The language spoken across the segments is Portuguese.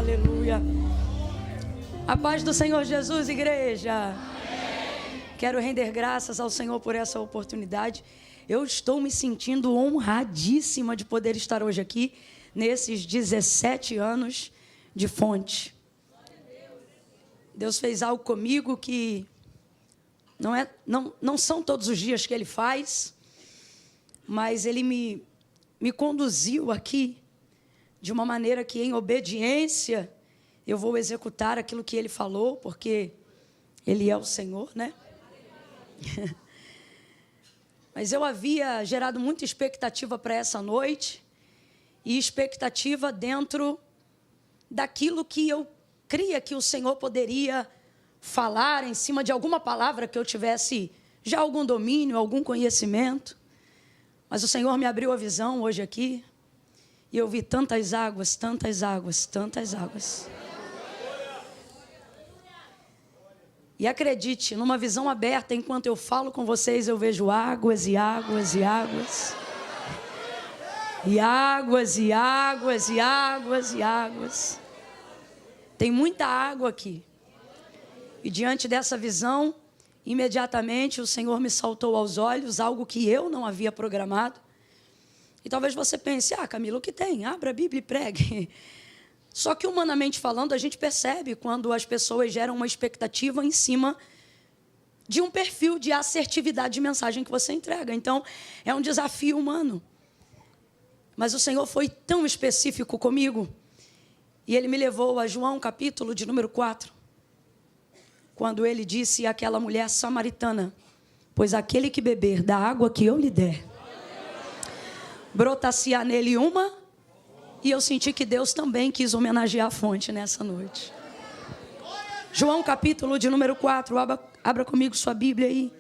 aleluia. A paz do Senhor Jesus, igreja. Amém. Quero render graças ao Senhor por essa oportunidade. Eu estou me sentindo honradíssima de poder estar hoje aqui, nesses 17 anos de Fonte. Deus fez algo comigo que não são todos os dias que Ele faz, mas Ele me conduziu aqui de uma maneira que, em obediência, eu vou executar aquilo que Ele falou, porque Ele é o Senhor, né? Mas eu havia gerado muita expectativa para essa noite, e expectativa dentro daquilo que eu cria que o Senhor poderia falar em cima de alguma palavra que eu tivesse já algum domínio, algum conhecimento. Mas o Senhor me abriu a visão hoje aqui, e eu vi tantas águas, tantas águas, tantas águas. E acredite, numa visão aberta, enquanto eu falo com vocês, eu vejo águas e águas e águas. E águas e águas e águas e águas. Tem muita água aqui. E diante dessa visão, imediatamente o Senhor me saltou aos olhos algo que eu não havia programado. E talvez você pense, Camila, o que tem? Abra a Bíblia e pregue. Só que, humanamente falando, a gente percebe quando as pessoas geram uma expectativa em cima de um perfil de assertividade de mensagem que você entrega. Então, é um desafio humano. Mas o Senhor foi tão específico comigo, e Ele me levou a João, capítulo de número 4, quando Ele disse àquela mulher samaritana: pois aquele que beber da água que eu lhe der, brotar-se-á nele uma. E eu senti que Deus também quis homenagear a fonte nessa noite. João, capítulo de número 4, abra comigo sua Bíblia aí.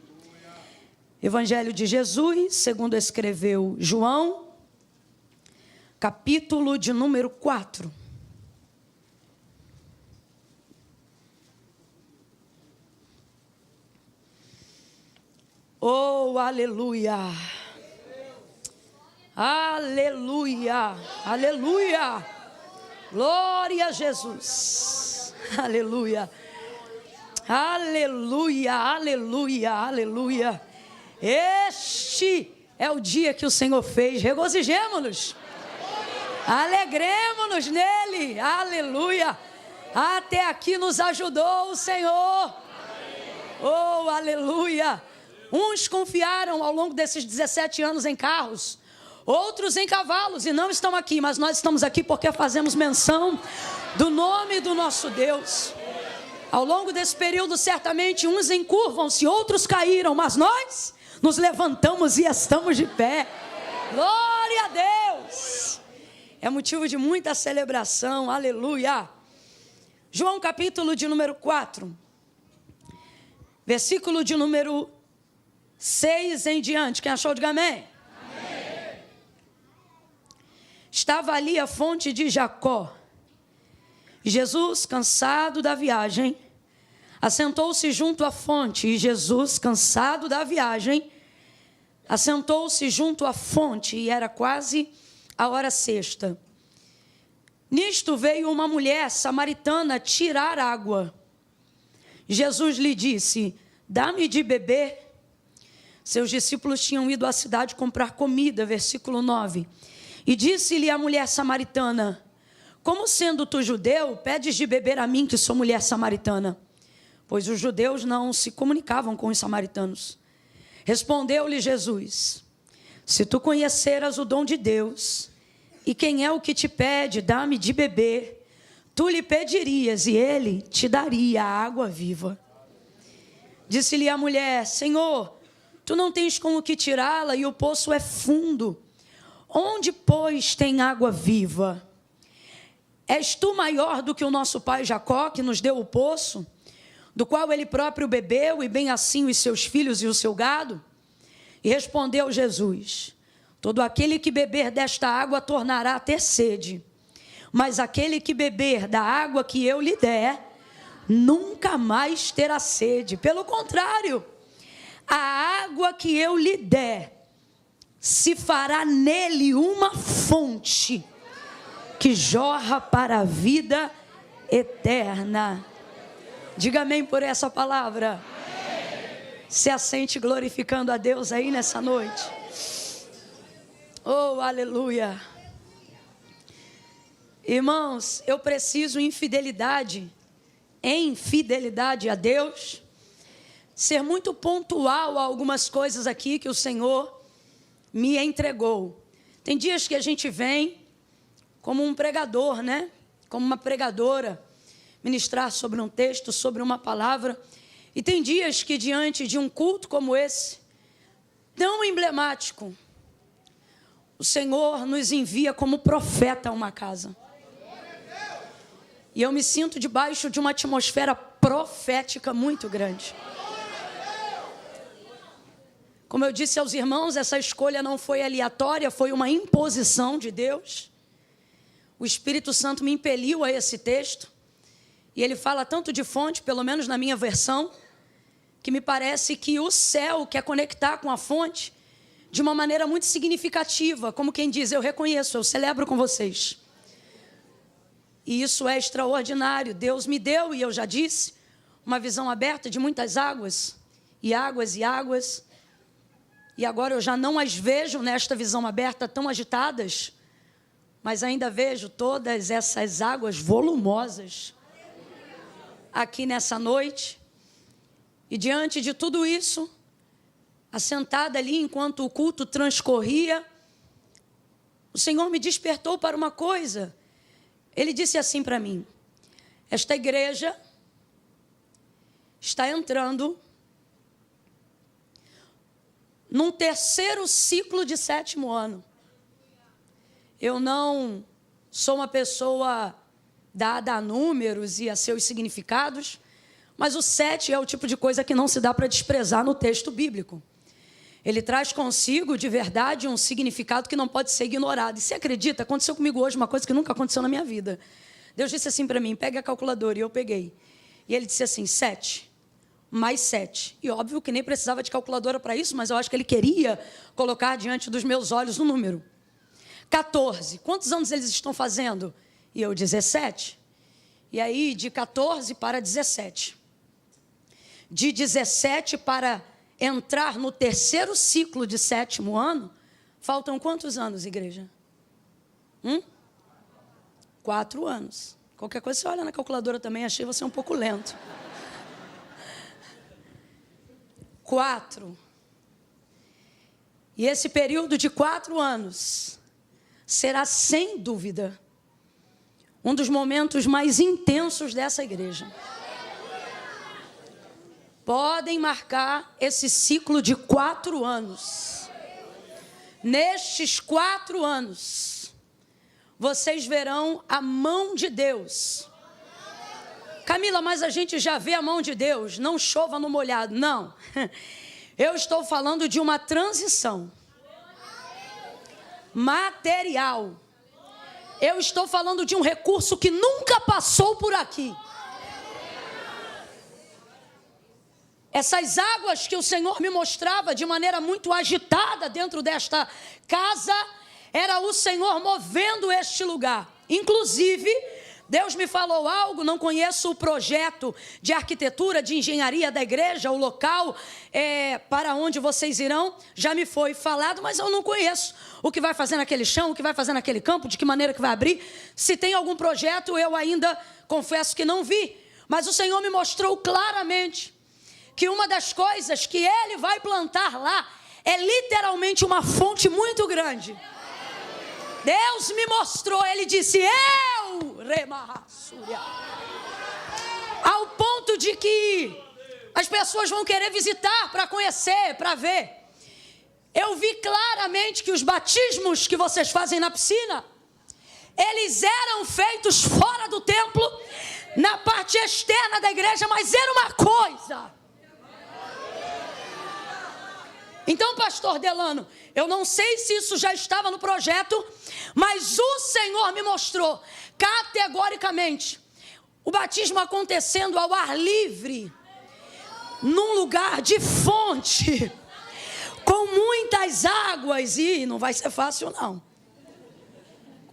Evangelho de Jesus, segundo escreveu João, capítulo de número 4. Oh, aleluia! Aleluia, aleluia, glória a Jesus, aleluia, aleluia, aleluia, aleluia. Este é o dia que o Senhor fez, regozijemo-nos, alegremo-nos nele, aleluia. Até aqui nos ajudou o Senhor, oh, aleluia. Uns confiaram ao longo desses 17 anos em carros, outros em cavalos, e não estão aqui, mas nós estamos aqui porque fazemos menção do nome do nosso Deus. Ao longo desse período, certamente, uns encurvam-se, outros caíram, mas nós nos levantamos e estamos de pé. Glória a Deus! É motivo de muita celebração, aleluia. João, capítulo de número 4, versículo de número 6 em diante. Quem achou, diga amém. Estava ali a fonte de Jacó. Jesus, cansado da viagem, assentou-se junto à fonte. E Jesus, cansado da viagem, assentou-se junto à fonte. E era quase a hora sexta. Nisto veio uma mulher samaritana tirar água. Jesus lhe disse: dá-me de beber. Seus discípulos tinham ido à cidade comprar comida. Versículo 9. E disse-lhe a mulher samaritana: como sendo tu judeu, pedes de beber a mim, que sou mulher samaritana? Pois os judeus não se comunicavam com os samaritanos. Respondeu-lhe Jesus: se tu conheceras o dom de Deus, e quem é o que te pede, dá-me de beber, tu lhe pedirias, e ele te daria a água viva. Disse-lhe a mulher: Senhor, tu não tens como que tirá-la, e o poço é fundo. Onde, pois, tem água viva? És tu maior do que o nosso pai Jacó, que nos deu o poço, do qual ele próprio bebeu, e bem assim os seus filhos e o seu gado? E respondeu Jesus: todo aquele que beber desta água tornará a ter sede, mas aquele que beber da água que eu lhe der, nunca mais terá sede. Pelo contrário, a água que eu lhe der se fará nele uma fonte que jorra para a vida eterna. Diga amém por essa palavra. Se assente glorificando a Deus aí nessa noite. Oh, aleluia. Irmãos, eu preciso em fidelidade a Deus, ser muito pontual a algumas coisas aqui que o Senhor me entregou. Tem dias que a gente vem como um pregador, né? Como uma pregadora, ministrar sobre um texto, sobre uma palavra. E tem dias que diante de um culto como esse, tão emblemático, o Senhor nos envia como profeta a uma casa. E eu me sinto debaixo de uma atmosfera profética muito grande. Como eu disse aos irmãos, essa escolha não foi aleatória, foi uma imposição de Deus. O Espírito Santo me impeliu a esse texto. E ele fala tanto de fonte, pelo menos na minha versão, que me parece que o céu quer conectar com a fonte de uma maneira muito significativa. Como quem diz, eu reconheço, eu celebro com vocês. E isso é extraordinário. Deus me deu, e eu já disse, uma visão aberta de muitas águas, e águas e águas. E agora eu já não as vejo nesta visão aberta tão agitadas, mas ainda vejo todas essas águas volumosas aqui nessa noite. E diante de tudo isso, assentada ali enquanto o culto transcorria, o Senhor me despertou para uma coisa. Ele disse assim para mim: esta igreja está entrando num terceiro ciclo de 7º ano. Eu não sou uma pessoa dada a números e a seus significados, mas o 7 é o tipo de coisa que não se dá para desprezar no texto bíblico. Ele traz consigo, de verdade, um significado que não pode ser ignorado. E você acredita? Aconteceu comigo hoje uma coisa que nunca aconteceu na minha vida. Deus disse assim para mim: pegue a calculadora. E eu peguei. E ele disse assim: 7 mais 7. E óbvio que nem precisava de calculadora para isso, mas eu acho que ele queria colocar diante dos meus olhos um número. 14. Quantos anos eles estão fazendo? E eu, 17. E aí, de 14 para 17. De 17 para entrar no terceiro ciclo de 7º ano, faltam quantos anos, igreja? 4 anos. Qualquer coisa você olha na calculadora também, achei você um pouco lento. 4. E esse período de 4 anos será, sem dúvida, um dos momentos mais intensos dessa igreja. Podem marcar esse ciclo de 4 anos. Nestes 4 anos, vocês verão a mão de Deus. Camila, mas a gente já vê a mão de Deus, não chova no molhado. Não, eu estou falando de uma transição material. Eu estou falando de um recurso que nunca passou por aqui. Essas águas que o Senhor me mostrava de maneira muito agitada dentro desta casa, era o Senhor movendo este lugar. Inclusive, Deus me falou algo, não conheço o projeto de arquitetura, de engenharia da igreja, o local para onde vocês irão, já me foi falado, mas eu não conheço o que vai fazer naquele chão, o que vai fazer naquele campo, de que maneira que vai abrir. Se tem algum projeto, eu ainda confesso que não vi, mas o Senhor me mostrou claramente que uma das coisas que Ele vai plantar lá é literalmente uma fonte muito grande. Deus me mostrou, Ele disse, ao ponto de que as pessoas vão querer visitar para conhecer, para ver. Eu vi claramente que os batismos que vocês fazem na piscina, eles eram feitos fora do templo, na parte externa da igreja, mas era uma coisa. Então, pastor Delano, eu não sei se isso já estava no projeto, mas o Senhor me mostrou categoricamente o batismo acontecendo ao ar livre, num lugar de fonte, com muitas águas, e não vai ser fácil não.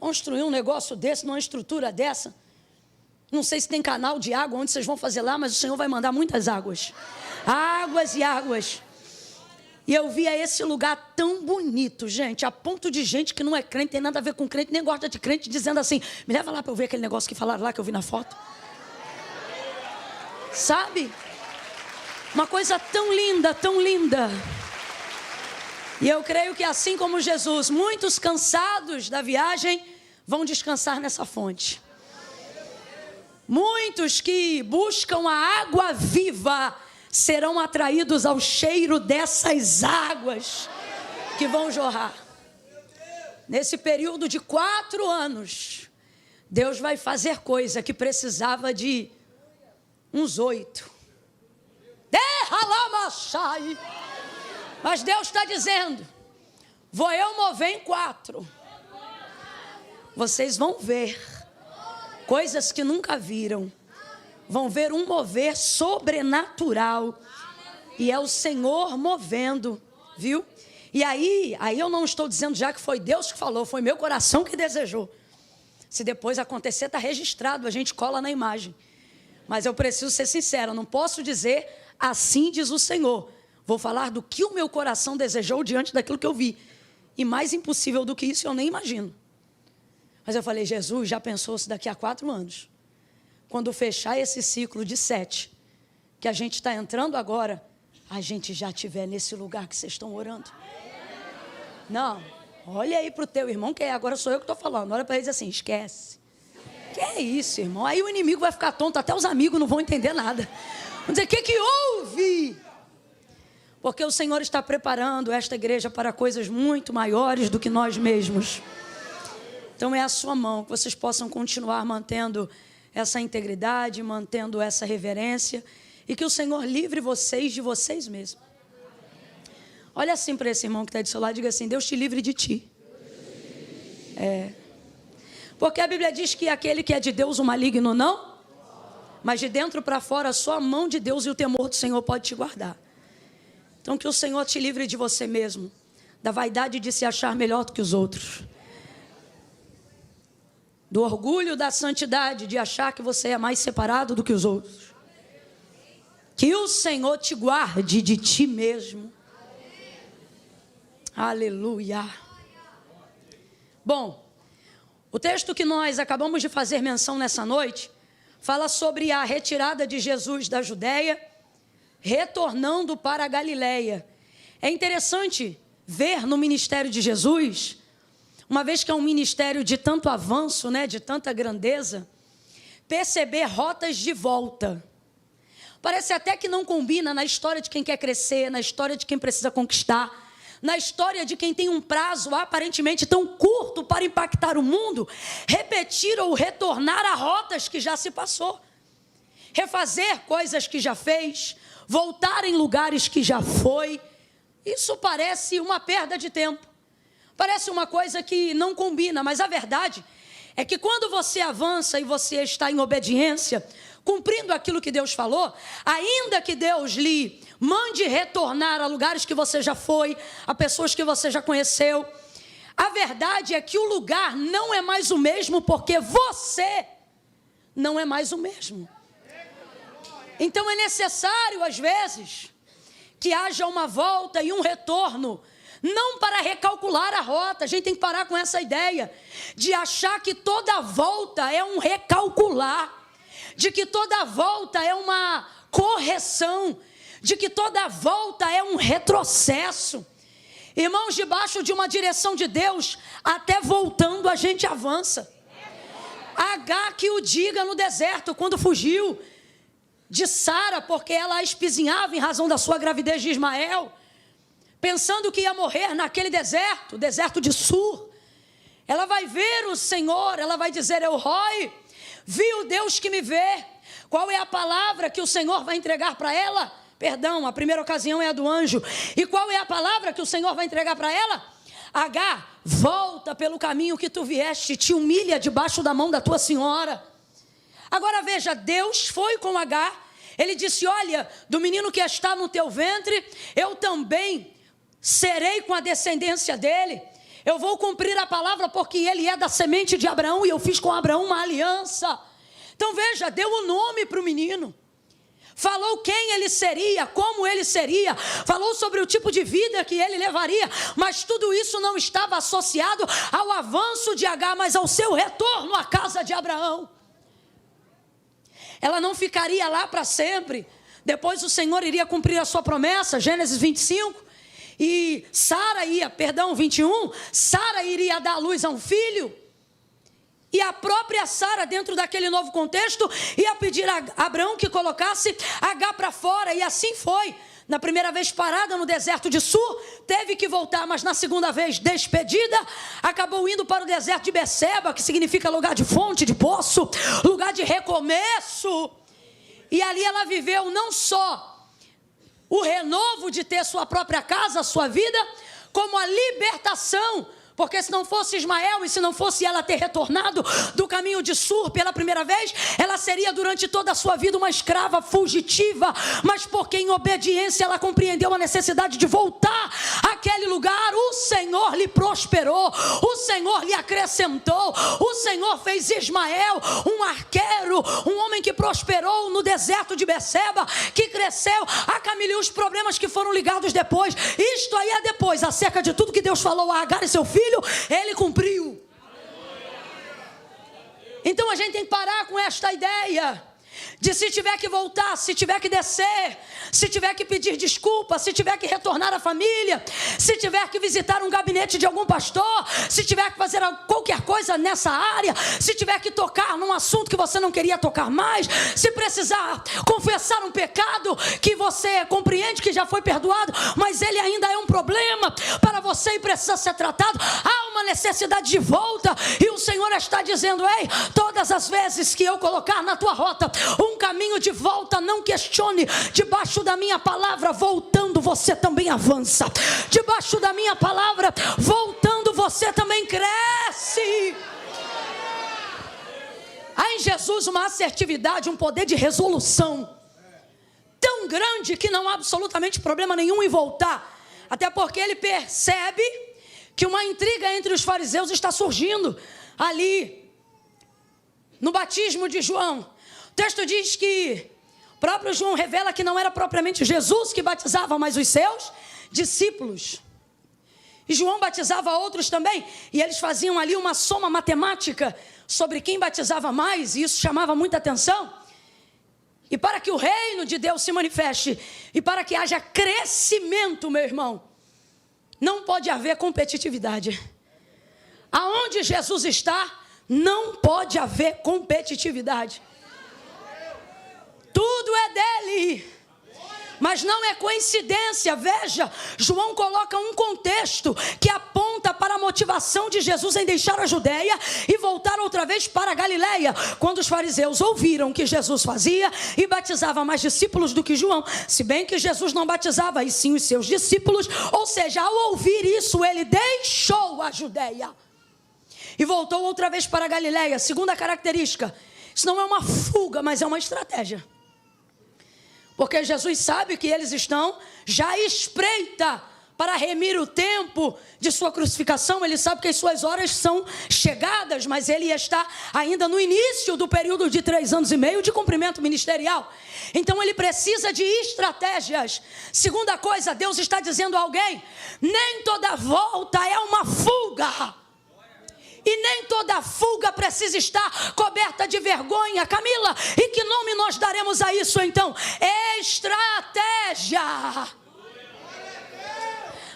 Construir um negócio desse, numa estrutura dessa, Não sei se tem canal de água onde vocês vão fazer lá, mas o Senhor vai mandar muitas águas. Águas e águas. E eu via esse lugar tão bonito, gente, a ponto de gente que não é crente, tem nada a ver com crente, nem gosta de crente, dizendo assim, me leva lá para eu ver aquele negócio que falaram lá, que eu vi na foto. Sabe? Uma coisa tão linda, tão linda. E eu creio que assim como Jesus, muitos cansados da viagem vão descansar nessa fonte. Muitos que buscam a água viva serão atraídos ao cheiro dessas águas que vão jorrar. Nesse período de 4 anos, Deus vai fazer coisa que precisava de uns 8. Mas Deus está dizendo, vou eu mover em 4. Vocês vão ver coisas que nunca viram. Vão ver um mover sobrenatural. E é o Senhor movendo, viu? E aí eu não estou dizendo já que foi Deus que falou, foi meu coração que desejou. Se depois acontecer, está registrado, a gente cola na imagem. Mas eu preciso ser sincero, não posso dizer, assim diz o Senhor. Vou falar do que o meu coração desejou diante daquilo que eu vi. E mais impossível do que isso, eu nem imagino. Mas eu falei, Jesus, já pensou se daqui a 4 anos, quando fechar esse ciclo de 7, que a gente está entrando agora, a gente já estiver nesse lugar que vocês estão orando? Não, olha aí para o teu irmão, que agora sou eu que estou falando. Olha para ele e diz assim, esquece. Que é isso, irmão? Aí o inimigo vai ficar tonto, até os amigos não vão entender nada. Vão dizer, o que houve? Porque o Senhor está preparando esta igreja para coisas muito maiores do que nós mesmos. Então é a sua mão, que vocês possam continuar mantendo essa integridade, mantendo essa reverência, e que o Senhor livre vocês de vocês mesmos. Olha assim para esse irmão que está do seu lado e diga assim, Deus te livre de ti. Porque a Bíblia diz que aquele que é de Deus o maligno não, mas de dentro para fora só a mão de Deus e o temor do Senhor pode te guardar. Então que o Senhor te livre de você mesmo, da vaidade de se achar melhor do que os outros, do orgulho da santidade, de achar que você é mais separado do que os outros. Que o Senhor te guarde de ti mesmo. Aleluia. Bom, o texto que nós acabamos de fazer menção nessa noite, fala sobre a retirada de Jesus da Judéia, retornando para a Galileia. É interessante ver no ministério de Jesus, uma vez que é um ministério de tanto avanço, né, de tanta grandeza, perceber rotas de volta. Parece até que não combina na história de quem quer crescer, na história de quem precisa conquistar, na história de quem tem um prazo aparentemente tão curto para impactar o mundo, repetir ou retornar a rotas que já se passou. Refazer coisas que já fez, voltar em lugares que já foi. Isso parece uma perda de tempo. Parece uma coisa que não combina, mas a verdade é que quando você avança e você está em obediência, cumprindo aquilo que Deus falou, ainda que Deus lhe mande retornar a lugares que você já foi, a pessoas que você já conheceu, a verdade é que o lugar não é mais o mesmo, porque você não é mais o mesmo. Então é necessário, às vezes, que haja uma volta e um retorno, não para recalcular a rota. A gente tem que parar com essa ideia de achar que toda volta é um recalcular, de que toda volta é uma correção, de que toda volta é um retrocesso. Irmãos, debaixo de uma direção de Deus, até voltando a gente avança. Agar que o diga no deserto, quando fugiu de Sara, porque ela a espizinhava em razão da sua gravidez de Ismael, pensando que ia morrer naquele deserto, o deserto de Sur. Ela vai ver o Senhor, ela vai dizer, eu Roi, vi o Deus que me vê. Qual é a palavra que o Senhor vai entregar para ela? Perdão, a primeira ocasião é a do anjo. E qual é a palavra que o Senhor vai entregar para ela? Agar, volta pelo caminho que tu vieste, te humilha debaixo da mão da tua senhora. Agora veja, Deus foi com Agar, ele disse, olha, do menino que está no teu ventre, eu também serei com a descendência dele. Eu vou cumprir a palavra porque ele é da semente de Abraão e eu fiz com Abraão uma aliança. Então veja, deu o nome para o menino. Falou quem ele seria, como ele seria, falou sobre o tipo de vida que ele levaria, mas tudo isso não estava associado ao avanço de Agar, mas ao seu retorno à casa de Abraão. Ela não ficaria lá para sempre. Depois o Senhor iria cumprir a sua promessa, Gênesis 25, e 21, Sara iria dar à luz a um filho. E a própria Sara, dentro daquele novo contexto, ia pedir a Abraão que colocasse Agar para fora. E assim foi. Na primeira vez parada no deserto de Sur, teve que voltar. Mas na segunda vez despedida, acabou indo para o deserto de Beceba, que significa lugar de fonte, de poço, lugar de recomeço. E ali ela viveu não só o renovo de ter sua própria casa, sua vida, como a libertação. Porque se não fosse Ismael e se não fosse ela ter retornado do caminho de Sur pela primeira vez, ela seria durante toda a sua vida uma escrava fugitiva. Mas porque em obediência ela compreendeu a necessidade de voltar àquele lugar, o Senhor lhe prosperou, o Senhor lhe acrescentou, o Senhor fez Ismael um arqueiro, um homem que prosperou no deserto de Beceba, que cresceu, acamilhou os problemas que foram ligados depois. Isto aí é depois, acerca de tudo que Deus falou a Agar e seu filho, ele cumpriu. Então a gente tem que parar com esta ideia de se tiver que voltar, se tiver que descer, se tiver que pedir desculpa, se tiver que retornar à família, se tiver que visitar um gabinete de algum pastor, se tiver que fazer qualquer coisa nessa área, se tiver que tocar num assunto que você não queria tocar mais, se precisar confessar um pecado que você compreende que já foi perdoado, mas ele ainda é um problema para você e precisa ser tratado, há uma necessidade de volta. E o Senhor está dizendo: ei, todas as vezes que eu colocar na tua rota um caminho de volta, não questione. Debaixo da minha palavra, voltando, você também avança. Debaixo da minha palavra, voltando, você também cresce. Há em Jesus uma assertividade, um poder de resolução tão grande que não há absolutamente problema nenhum em voltar. Até porque ele percebe que uma intriga entre os fariseus está surgindo ali no batismo de João. O texto diz que o próprio João revela que não era propriamente Jesus que batizava, mas os seus discípulos. E João batizava outros também, e eles faziam ali uma soma matemática sobre quem batizava mais, e isso chamava muita atenção. E para que o reino de Deus se manifeste, e para que haja crescimento, meu irmão, não pode haver competitividade. Aonde Jesus está, não pode haver competitividade. Tudo é dele. Mas não é coincidência. Veja, João coloca um contexto que aponta para a motivação de Jesus em deixar a Judeia e voltar outra vez para a Galileia. Quando os fariseus ouviram que Jesus fazia e batizava mais discípulos do que João, se bem que Jesus não batizava, e sim os seus discípulos, ou seja, ao ouvir isso, ele deixou a Judeia e voltou outra vez para a Galileia. Segunda característica, isso não é uma fuga, mas é uma estratégia. Porque Jesus sabe que eles estão já à espreita para remir o tempo de sua crucificação. Ele sabe que as suas horas são chegadas, mas ele está ainda no início do período de 3 anos e meio de cumprimento ministerial. Então ele precisa de estratégias. Segunda coisa, Deus está dizendo a alguém: nem toda volta é uma fuga. E nem toda fuga precisa estar coberta de vergonha. Camila, e que nome nós daremos a isso então? Estratégia. A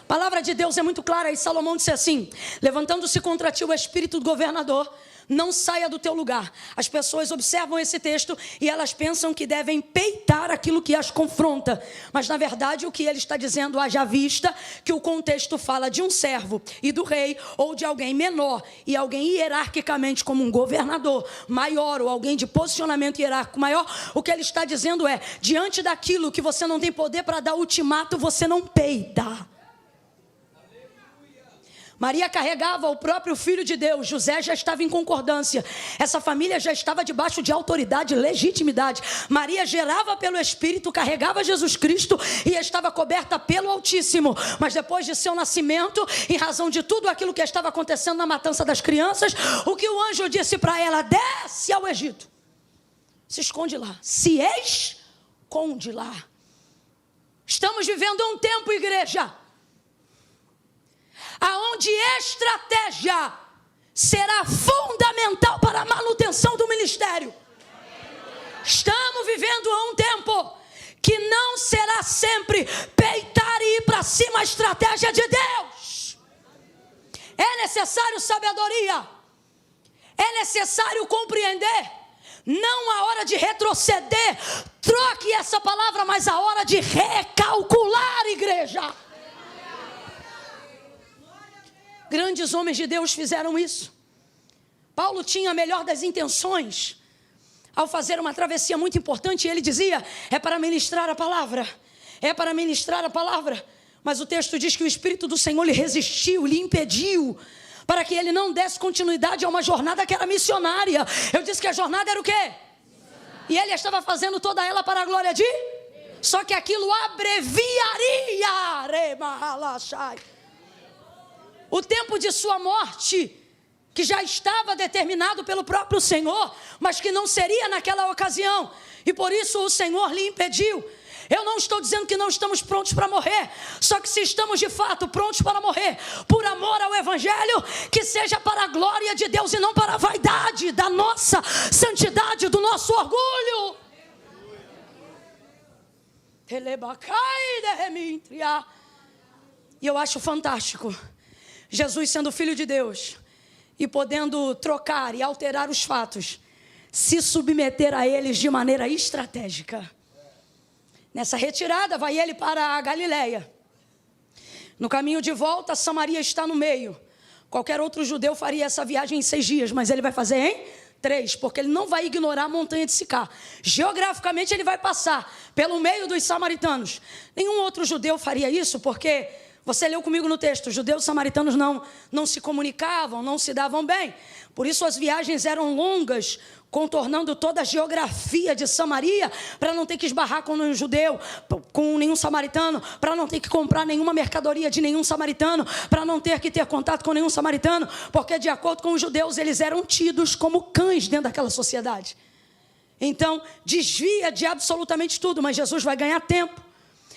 palavra de Deus é muito clara e Salomão disse assim: levantando-se contra ti o espírito do governador, não saia do teu lugar. As pessoas observam esse texto e elas pensam que devem peitar aquilo que as confronta. Mas na verdade o que ele está dizendo, haja vista que o contexto fala de um servo e do rei, ou de alguém menor e alguém hierarquicamente como um governador maior, ou alguém de posicionamento hierárquico maior. O que ele está dizendo é: diante daquilo que você não tem poder para dar ultimato, você não peita. Maria carregava o próprio Filho de Deus. José já estava em concordância. Essa família já estava debaixo de autoridade e legitimidade. Maria gerava pelo Espírito, carregava Jesus Cristo e estava coberta pelo Altíssimo. Mas depois de seu nascimento, em razão de tudo aquilo que estava acontecendo na matança das crianças, o que o anjo disse para ela: desce ao Egito. se esconde lá. Se esconde lá. Estamos vivendo um tempo, igreja, aonde estratégia será fundamental para a manutenção do ministério. Estamos vivendo um tempo que não será sempre peitar e ir para cima a estratégia de Deus. É necessário sabedoria. É necessário compreender. Não a hora de retroceder. Troque essa palavra, mas a hora de recalcular, igreja. Grandes homens de Deus fizeram isso. Paulo tinha a melhor das intenções ao fazer uma travessia muito importante. Ele dizia, é para ministrar a palavra. É para ministrar a palavra. Mas o texto diz que o Espírito do Senhor lhe resistiu, lhe impediu, para que ele não desse continuidade a uma jornada que era missionária. Eu disse que a jornada era o quê? E ele estava fazendo toda ela para a glória de? Só que aquilo abreviaria. O tempo de sua morte, que já estava determinado pelo próprio Senhor, mas que não seria naquela ocasião. E por isso o Senhor lhe impediu. Eu não estou dizendo que não estamos prontos para morrer. Só que se estamos de fato prontos para morrer, por amor ao Evangelho, que seja para a glória de Deus e não para a vaidade da nossa santidade, do nosso orgulho. E eu acho fantástico Jesus sendo filho de Deus e podendo trocar e alterar os fatos, se submeter a eles de maneira estratégica. Nessa retirada, vai ele para a Galileia. No caminho de volta, Samaria está no meio. Qualquer outro judeu faria essa viagem em 6 dias, mas ele vai fazer em 3, porque ele não vai ignorar a montanha de Sicar. Geograficamente, ele vai passar pelo meio dos samaritanos. Nenhum outro judeu faria isso, porque você leu comigo no texto, os judeus e samaritanos não se comunicavam, não se davam bem. Por isso as viagens eram longas, contornando toda a geografia de Samaria, para não ter que esbarrar com nenhum judeu, com nenhum samaritano, para não ter que comprar nenhuma mercadoria de nenhum samaritano, para não ter que ter contato com nenhum samaritano, porque de acordo com os judeus, eles eram tidos como cães dentro daquela sociedade. Então, desvia de absolutamente tudo, mas Jesus vai ganhar tempo.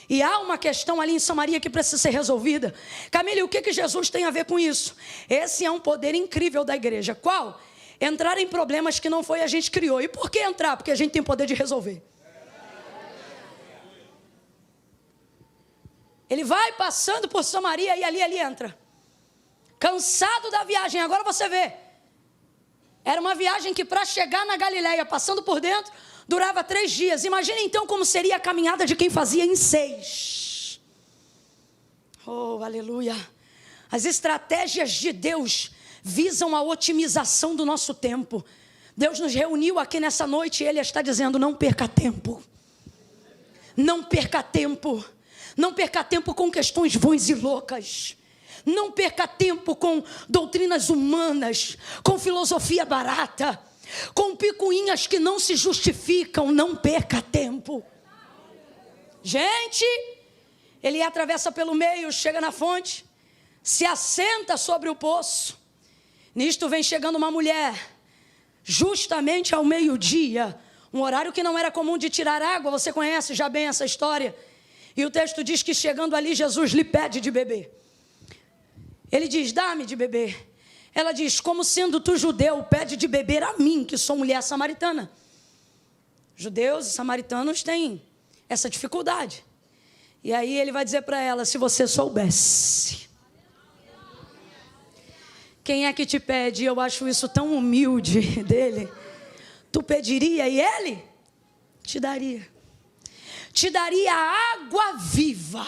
E há uma questão ali em Samaria que precisa ser resolvida. Camille, o que Jesus tem a ver com isso? Esse é um poder incrível da igreja. Qual? Entrar em problemas que não foi a gente que criou. E por que entrar? Porque a gente tem poder de resolver. Ele vai passando por Samaria e ali ele entra. Cansado da viagem, agora você vê. Era uma viagem que para chegar na Galileia, passando por dentro, durava 3 dias. Imagine então como seria a caminhada de quem fazia em 6. Oh, aleluia. As estratégias de Deus visam a otimização do nosso tempo. Deus nos reuniu aqui nessa noite e Ele está dizendo, não perca tempo. Não perca tempo. Não perca tempo com questões vãs e loucas. Não perca tempo com doutrinas humanas, com filosofia barata, com picuinhas que não se justificam. Não perca tempo. Gente, ele atravessa pelo meio, chega na fonte, se assenta sobre o poço. Nisto vem chegando uma mulher, justamente ao meio-dia, um horário que não era comum de tirar água. Você conhece já bem essa história. E o texto diz que chegando ali, Jesus lhe pede de beber. Ele diz, dá-me de beber. Ela diz, como sendo tu judeu, pede de beber a mim, que sou mulher samaritana. Judeus e samaritanos têm essa dificuldade. E aí ele vai dizer para ela, se você soubesse. Quem é que te pede? Eu acho isso tão humilde dele. Tu pediria e ele te daria. Te daria água viva.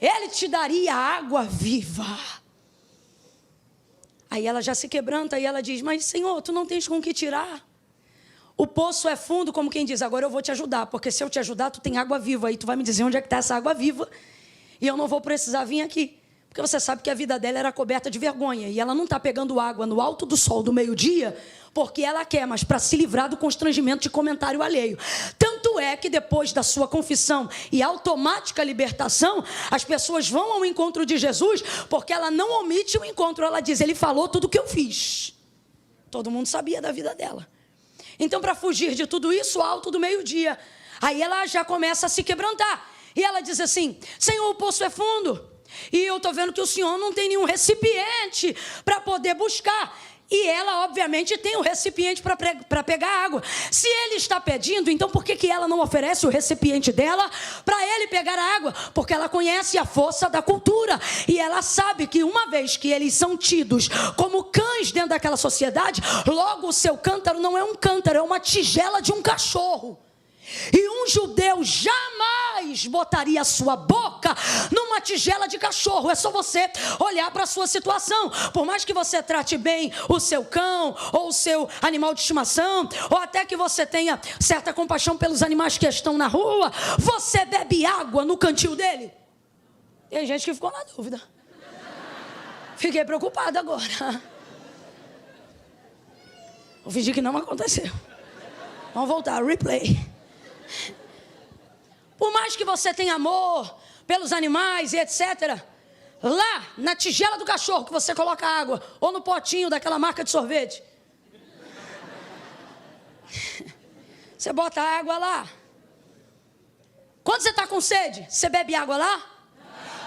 Ele te daria água viva. Aí ela já se quebranta e ela diz, mas Senhor, tu não tens com que tirar. O poço é fundo, como quem diz, agora eu vou te ajudar, porque se eu te ajudar, tu tem água viva. Aí tu vai me dizer onde é que está essa água viva. E eu não vou precisar vir aqui. Porque você sabe que a vida dela era coberta de vergonha. E ela não está pegando água no alto do sol do meio-dia, porque ela quer, mas para se livrar do constrangimento de comentário alheio. Tanto é que depois da sua confissão e automática libertação, as pessoas vão ao encontro de Jesus, porque ela não omite o encontro. Ela diz, ele falou tudo o que eu fiz. Todo mundo sabia da vida dela. Então, para fugir de tudo isso, alto do meio-dia. Aí ela já começa a se quebrantar. E ela diz assim: Senhor, o poço é fundo. E eu estou vendo que o Senhor não tem nenhum recipiente para poder buscar. E ela, obviamente, tem um recipiente para pegar água. Se ele está pedindo, então por que ela não oferece o recipiente dela para ele pegar a água? Porque ela conhece a força da cultura. E ela sabe que uma vez que eles são tidos como cães dentro daquela sociedade, logo o seu cântaro não é um cântaro, é uma tigela de um cachorro. E um judeu jamais botaria a sua boca numa tigela de cachorro. É só você olhar para a sua situação. Por mais que você trate bem o seu cão ou o seu animal de estimação, ou até que você tenha certa compaixão pelos animais que estão na rua, você bebe água no cantil dele? Tem gente que ficou na dúvida. Fiquei preocupada agora. Vou fingir que não aconteceu. Vamos voltar, replay. Por mais que você tenha amor pelos animais e etc., lá na tigela do cachorro que você coloca água, ou no potinho daquela marca de sorvete, você bota água lá. Quando você está com sede, você bebe água lá?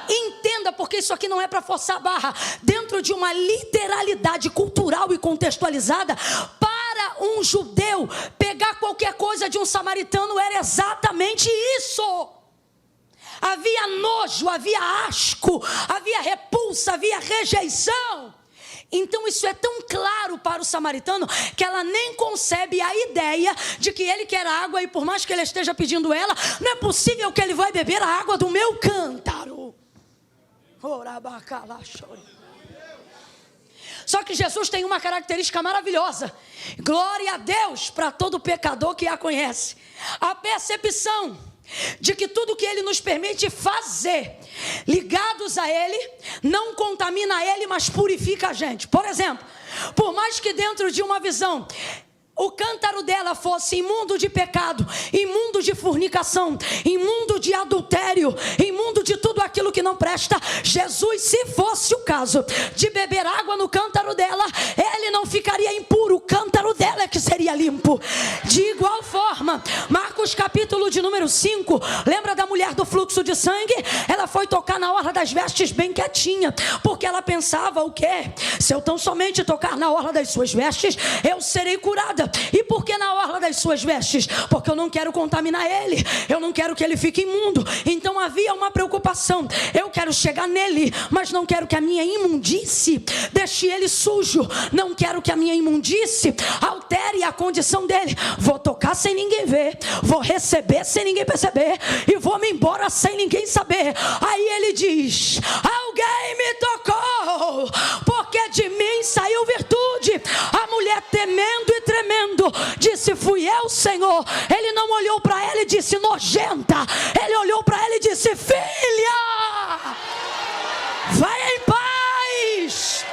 Entenda, porque isso aqui não é para forçar a barra. Dentro de uma literalidade cultural e contextualizada, para um judeu, pegar qualquer coisa de um samaritano era exatamente isso. Havia nojo, havia asco, havia repulsa, havia rejeição. Então isso é tão claro para o samaritano que ela nem concebe a ideia de que ele quer água, e por mais que ele esteja pedindo ela, não é possível que ele vai beber a água do meu cântaro. Só que Jesus tem uma característica maravilhosa. Glória a Deus para todo pecador que a conhece. A percepção de que tudo que Ele nos permite fazer, ligados a Ele, não contamina Ele, mas purifica a gente. Por exemplo, por mais que dentro de uma visão o cântaro dela fosse imundo de pecado, imundo de fornicação, imundo de adultério, imundo de tudo aquilo que não presta, Jesus, se fosse o caso de beber água no cântaro dela, ele não ficaria impuro, o cântaro dela é que seria limpo. De igual forma, Marcos capítulo de número 5, lembra da mulher do fluxo de sangue? Ela foi tocar na orla das vestes bem quietinha, porque ela pensava o quê? Se eu tão somente tocar na orla das suas vestes, eu serei curada. E por que na orla das suas vestes? Porque eu não quero contaminar ele, eu não quero que ele fique imundo. Então havia uma preocupação: eu quero chegar nele, mas não quero que a minha imundície deixe ele sujo, não quero que a minha imundície altere a condição dele. Vou tocar sem ninguém ver, vou receber sem ninguém perceber, e vou me embora sem ninguém saber. Aí ele diz: alguém me tocou, porque de mim saiu virtude. A mulher, temendo e tremendo, disse: fui eu, Senhor. Ele não olhou para ela e disse: nojenta. Ele olhou para ela e disse: filha, vai em paz,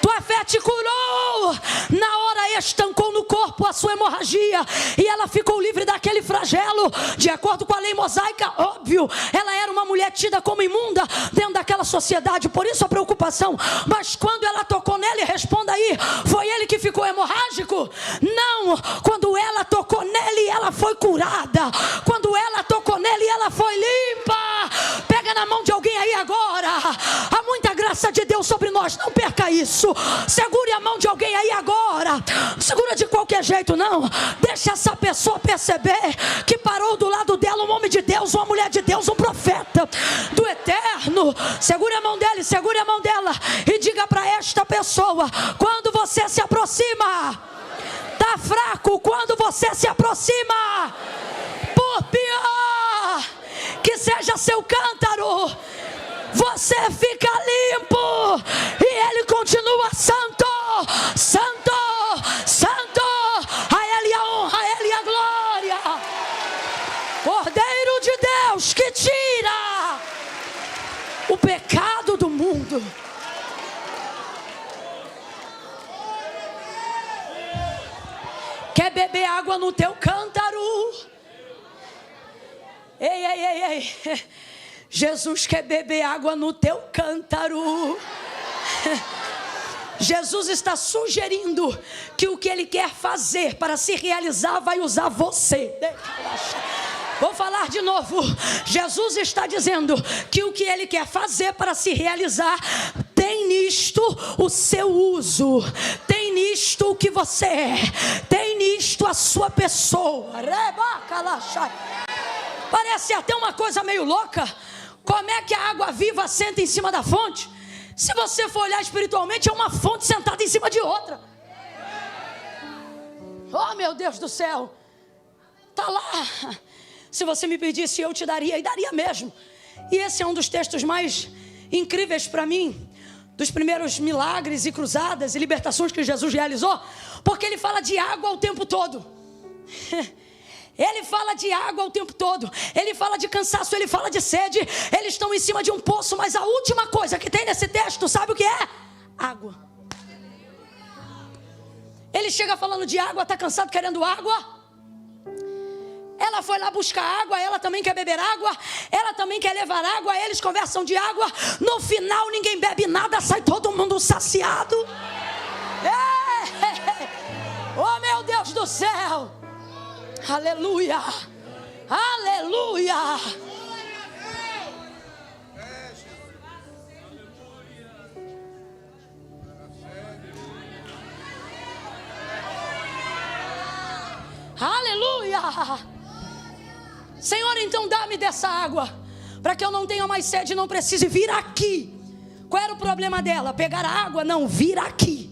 tua fé te curou. Na hora estancou no corpo a sua hemorragia, e ela ficou livre daquele flagelo. De acordo com a lei mosaica, óbvio, ela era uma mulher tida como imunda dentro daquela sociedade, por isso a preocupação. Mas quando ela tocou nele, responda aí, foi ele que ficou hemorrágico? Não, quando ela tocou nele, ela foi curada. Quando ela tocou nele, ela foi limpa. Pega na mão de alguém aí agora. Há muita graça de Deus sobre nós, não perca isso. Segure a mão de alguém aí agora. Não segura de qualquer jeito, não. Deixa essa pessoa perceber que parou do lado dela um homem de Deus, uma mulher de Deus, um profeta do eterno. Segure a mão dele, segure a mão dela e diga para esta pessoa: quando você se aproxima, tá fraco. Quando você se aproxima, por pior que seja seu cântaro, você fica limpo e ele continua santo, santo, santo. A ele a honra, a ele a glória. Cordeiro de Deus que tira o pecado do mundo. Quer beber água no teu cântaro? Ei, ei, ei, ei. Jesus quer beber água no teu cântaro. Jesus está sugerindo que o que Ele quer fazer para se realizar vai usar você. Vou falar de novo. Jesus está dizendo que o que Ele quer fazer para se realizar tem nisto o seu uso, tem nisto o que você é, tem nisto a sua pessoa. Parece até uma coisa meio louca. Como é que a água viva senta em cima da fonte? Se você for olhar espiritualmente, é uma fonte sentada em cima de outra. Oh, meu Deus do céu. Está lá. Se você me pedisse, eu te daria, e daria mesmo. E esse é um dos textos mais incríveis para mim, dos primeiros milagres e cruzadas e libertações que Jesus realizou, porque ele fala de água o tempo todo. Ele fala de água o tempo todo. Ele fala de cansaço, ele fala de sede. Eles estão em cima de um poço, mas a última coisa que tem nesse texto, sabe o que é? Água. Ele chega falando de água, está cansado querendo água. Ela foi lá buscar água, ela também quer beber água, ela também quer levar água, eles conversam de água. No final ninguém bebe nada, sai todo mundo saciado. Oh, meu Deus do céu. Aleluia, aleluia. Aleluia. Senhor, então dá-me dessa água, para que eu não tenha mais sede e não precise vir aqui. Qual era o problema dela? Pegar a água? Não, vir aqui.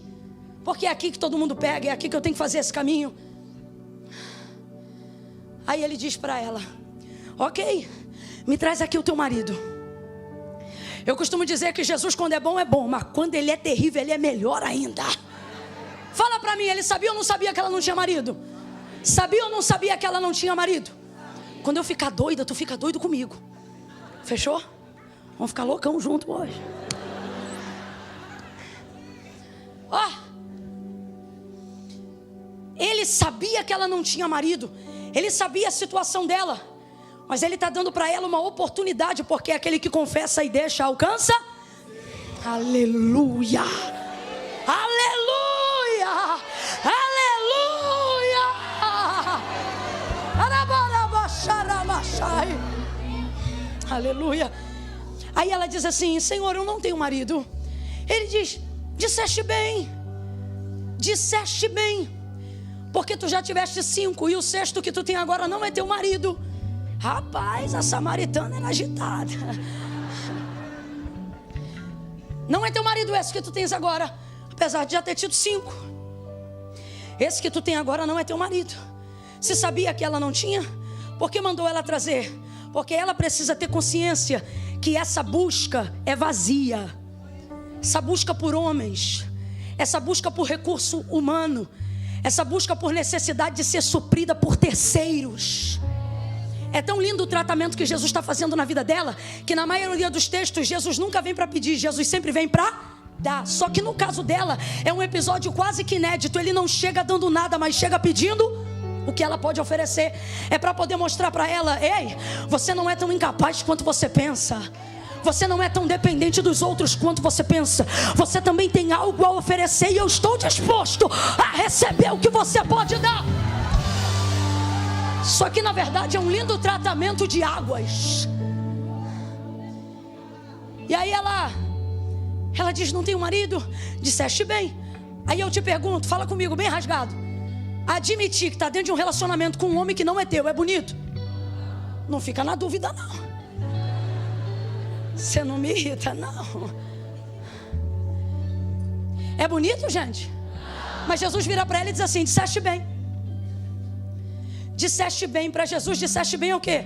Porque é aqui que todo mundo pega, é aqui que eu tenho que fazer esse caminho. Aí ele diz para ela: ok, me traz aqui o teu marido. Eu costumo dizer que Jesus, quando é bom, mas quando ele é terrível, ele é melhor ainda. Fala para mim, ele sabia ou não sabia que ela não tinha marido? Sabia ou não sabia que ela não tinha marido? Quando eu ficar doida, tu fica doido comigo. Fechou? Vamos ficar loucão junto hoje. Ó, ele sabia que ela não tinha marido. Ele sabia a situação dela, mas ele está dando para ela uma oportunidade, porque aquele que confessa e deixa alcança. Aleluia, aleluia, aleluia. Aleluia. Aí ela diz assim: Senhor, eu não tenho marido. Ele diz: disseste bem, porque tu já tiveste 5 e o 6º que tu tem agora não é teu marido. Rapaz, a samaritana era agitada. Não é teu marido esse que tu tens agora, apesar de já ter tido 5. Esse que tu tem agora não é teu marido. Se sabia que ela não tinha, por que mandou ela trazer? Porque ela precisa ter consciência que essa busca é vazia. Essa busca por homens, essa busca por recurso humano, essa busca por necessidade de ser suprida por terceiros. É tão lindo o tratamento que Jesus está fazendo na vida dela, que na maioria dos textos Jesus nunca vem para pedir, Jesus sempre vem para dar. Só que no caso dela é um episódio quase que inédito. Ele não chega dando nada, mas chega pedindo o que ela pode oferecer. É para poder mostrar para ela: ei, você não é tão incapaz quanto você pensa. Você não é tão dependente dos outros quanto você pensa. Você também tem algo a oferecer, e eu estou disposto a receber o que você pode dar. Só que na verdade é um lindo tratamento de águas. E aí ela diz: não tenho marido. Disseste bem. Aí eu te pergunto, fala comigo bem rasgado: admitir que está dentro de um relacionamento com um homem que não é teu é bonito? Não fica na dúvida não. Você não me irrita não. É bonito, gente? Mas Jesus vira para ela e diz assim: disseste bem. Disseste bem. Para Jesus, disseste bem é o quê?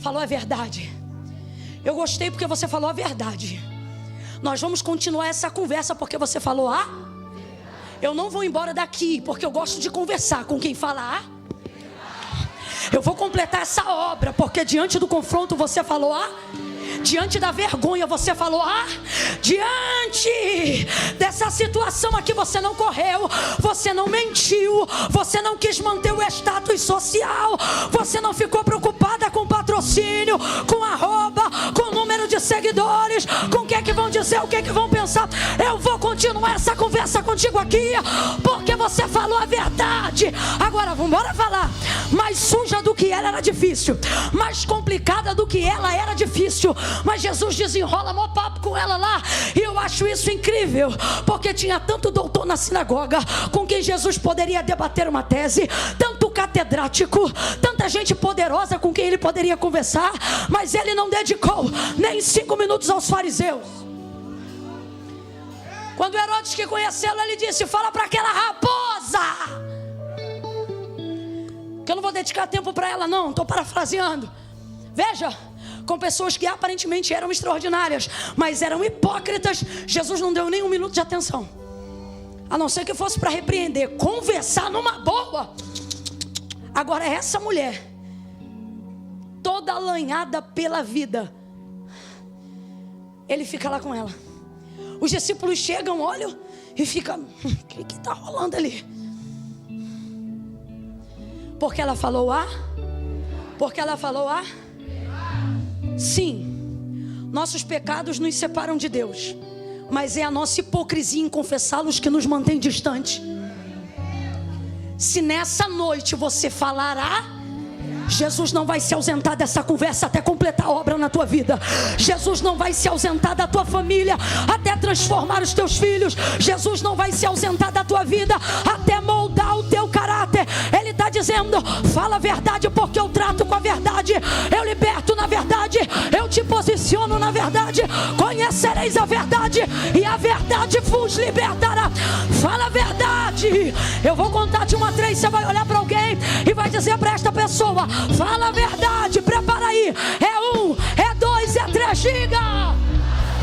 Falou a verdade. Eu gostei porque você falou a verdade. Nós vamos continuar essa conversa porque você falou a. Eu não vou embora daqui porque eu gosto de conversar com quem fala a. Eu vou completar essa obra porque diante do confronto você falou a. Diante da vergonha você falou: diante dessa situação aqui você não correu, você não mentiu, você não quis manter o status social, você não ficou preocupada com patrocínio, com arroba, com número de seguidores, com o que é que vão dizer, o que é que vão pensar. Eu vou continuar essa conversa contigo aqui, porque você falou a verdade. Agora vamos embora falar. Mais suja do que ela era difícil, mais complicada do que ela era difícil, mas Jesus desenrola mó papo com ela lá. E eu acho isso incrível, porque tinha tanto doutor na sinagoga com quem Jesus poderia debater uma tese, tanto catedrático, tanta gente poderosa com quem ele poderia conversar, mas ele não dedicou nem 5 minutos aos fariseus. Quando Herodes quis conhecê-lo, ele disse: fala para aquela raposa que eu não vou dedicar tempo para ela não, estou parafraseando. Veja, com pessoas que aparentemente eram extraordinárias, mas eram hipócritas, Jesus não deu nem 1 minuto de atenção, a não ser que fosse para repreender, conversar numa boa. Agora essa mulher, toda alanhada pela vida, ele fica lá com ela. Os discípulos chegam, olham e ficam: o que está rolando ali? Porque ela falou porque ela falou sim, nossos pecados nos separam de Deus, mas é a nossa hipocrisia em confessá-los que nos mantém distante. Se nessa noite você falar Jesus não vai se ausentar dessa conversa até completar a obra na tua vida. Jesus não vai se ausentar da tua família até transformar os teus filhos. Jesus não vai se ausentar da tua vida até moldar o teu caráter. Ele está dizendo: fala a verdade, porque eu trato com a verdade, eu liberto na verdade, eu te posiciono na verdade. Conhecereis a verdade e a verdade vos libertará. Fala a verdade. Eu vou contar de 1 a 3, você vai olhar para alguém e vai dizer para esta pessoa: fala a verdade. Prepara aí. É 1, é 2, é 3. Diga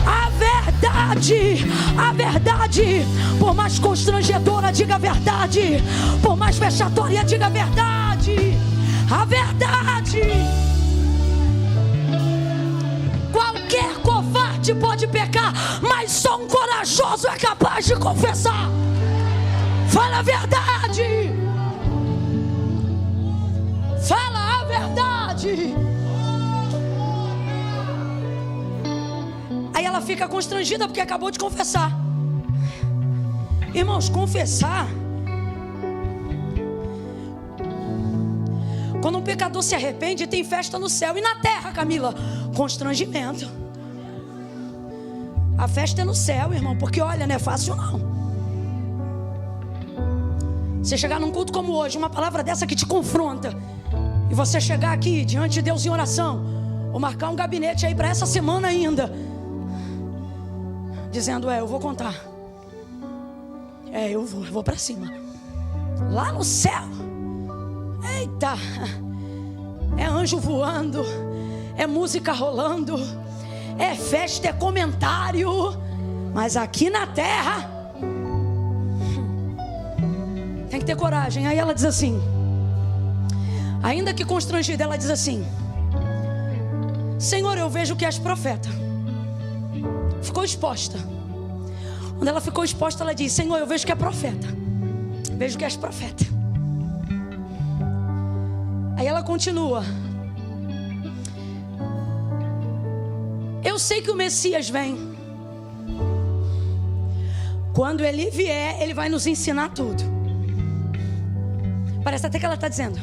a verdade. A verdade. Por mais constrangedora, diga a verdade. Por mais vexatória, diga a verdade. A verdade. Qualquer covarde pode pecar, mas só um corajoso é capaz de confessar. Fala a verdade. Fala a verdade. Aí ela fica constrangida porque acabou de confessar. Irmãos, confessar, quando um pecador se arrepende, tem festa no céu. E na terra, Camila? Constrangimento. A festa é no céu, irmão, porque olha, não é fácil não. Você chegar num culto como hoje, uma palavra dessa que te confronta, e você chegar aqui diante de Deus em oração, ou marcar um gabinete aí para essa semana ainda, dizendo: eu vou contar, eu vou para cima, lá no céu, eita, é anjo voando, é música rolando, é festa, é comentário, mas aqui na terra tem que ter coragem. Aí ela diz assim, ainda que constrangida, ela diz assim: Senhor, eu vejo que és profeta. Ficou exposta. Quando ela ficou exposta, ela diz: Senhor, eu vejo que é profeta. Vejo que és profeta. Aí ela continua: eu sei que o Messias vem. Quando ele vier, ele vai nos ensinar tudo. Parece até que ela está dizendo: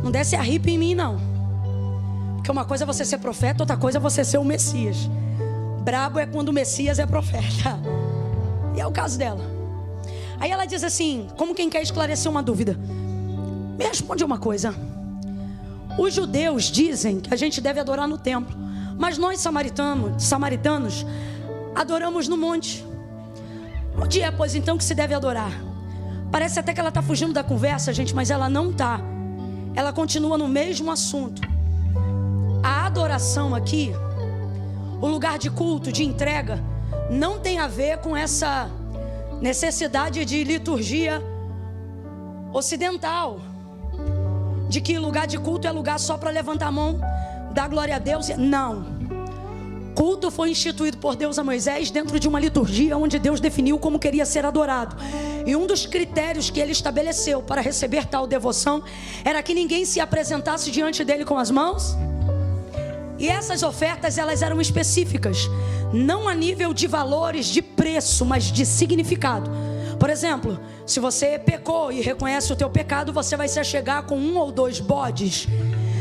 não desce arrepio em mim não, porque uma coisa é você ser profeta, outra coisa é você ser o Messias. Brabo é quando o Messias é profeta. E é o caso dela. Aí ela diz assim, como quem quer esclarecer uma dúvida: me responde uma coisa. Os judeus dizem que a gente deve adorar no templo, mas nós samaritanos adoramos no monte. Onde é, pois, então que se deve adorar? Parece até que ela está fugindo da conversa, gente, mas ela não está. Ela continua no mesmo assunto. A adoração aqui, o lugar de culto, de entrega, não tem a ver com essa necessidade de liturgia ocidental, de que lugar de culto é lugar só para levantar a mão, dar glória a Deus. Não. culto foi instituído por Deus a Moisés dentro de uma liturgia onde Deus definiu como queria ser adorado. E um dos critérios que ele estabeleceu para receber tal devoção era que ninguém se apresentasse diante dele com as mãos. E essas ofertas, elas eram específicas, não a nível de valores, de preço, mas de significado. Por exemplo, se você pecou e reconhece o teu pecado, você vai se achegar com 1 ou 2 bodes.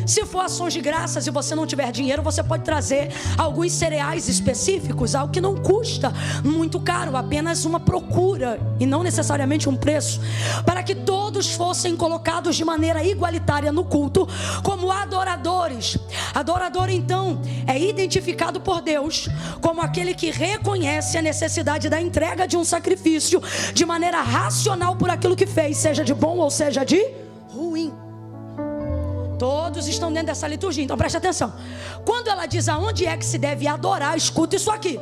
Se for ações de graças e você não tiver dinheiro, você pode trazer alguns cereais específicos, algo que não custa muito caro, apenas uma procura e não necessariamente um preço, para que todos fossem colocados de maneira igualitária no culto como adoradores. Adorador, então, é identificado por Deus como aquele que reconhece a necessidade da entrega de um sacrifício de maneira racional por aquilo que fez, seja de bom ou seja de ruim. Todos estão dentro dessa liturgia, então preste atenção. Quando ela diz aonde é que se deve adorar, escuta isso aqui.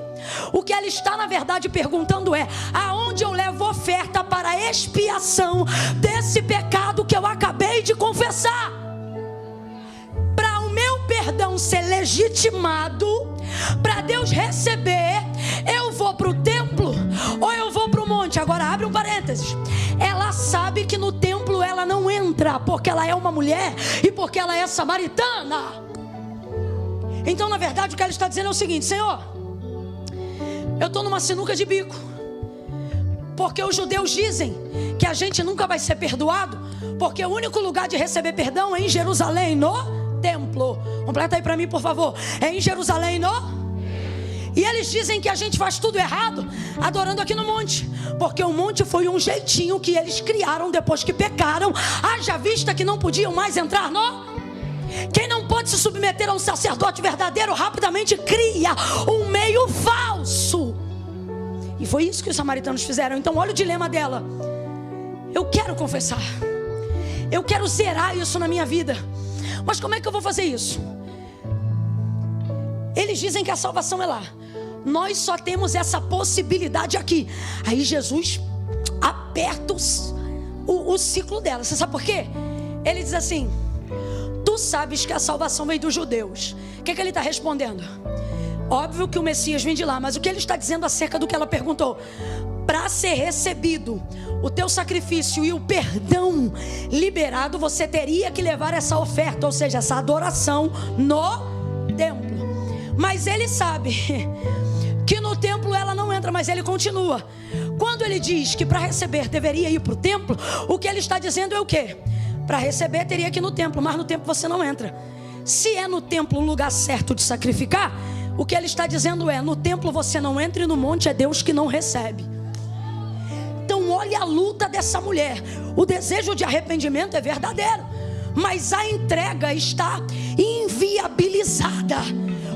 O que ela está na verdade perguntando é: aonde eu levo oferta para a expiação desse pecado que eu acabei de confessar? Para o meu perdão ser legitimado, para Deus receber, eu vou para o templo ou eu vou para o monte? Agora abre um parênteses. Ela sabe que no templo ela não entra, porque ela é uma mulher e porque ela é samaritana. Então na verdade o que ela está dizendo é o seguinte: Senhor, eu estou numa sinuca de bico, porque os judeus dizem que a gente nunca vai ser perdoado, porque o único lugar de receber perdão é em Jerusalém, no templo. Completa aí para mim, por favor. É em Jerusalém, no... E eles dizem que a gente faz tudo errado adorando aqui no monte, porque o monte foi um jeitinho que eles criaram depois que pecaram, haja vista que não podiam mais entrar no... Quem não pode se submeter a um sacerdote verdadeiro rapidamente cria um meio falso. E foi isso que os samaritanos fizeram. Então olha o dilema dela: eu quero confessar, eu quero zerar isso na minha vida, mas como é que eu vou fazer isso? Eles dizem que a salvação é lá, nós só temos essa possibilidade aqui. Aí Jesus aperta o ciclo dela. Você sabe por quê? Ele diz assim: tu sabes que a salvação vem dos judeus. O que ele está respondendo? Óbvio que o Messias vem de lá, mas o que ele está dizendo acerca do que ela perguntou? Para ser recebido o teu sacrifício e o perdão liberado, você teria que levar essa oferta, ou seja, essa adoração no templo. Mas ele sabe que no templo ela não entra, mas ele continua. Quando ele diz que para receber deveria ir para o templo, o que ele está dizendo é o quê? Para receber teria que ir no templo, mas no templo você não entra. Se é no templo o lugar certo de sacrificar, o que ele está dizendo é: no templo você não entra e no monte é Deus que não recebe. Então olha a luta dessa mulher. O desejo de arrependimento é verdadeiro, mas a entrega está inviabilizada,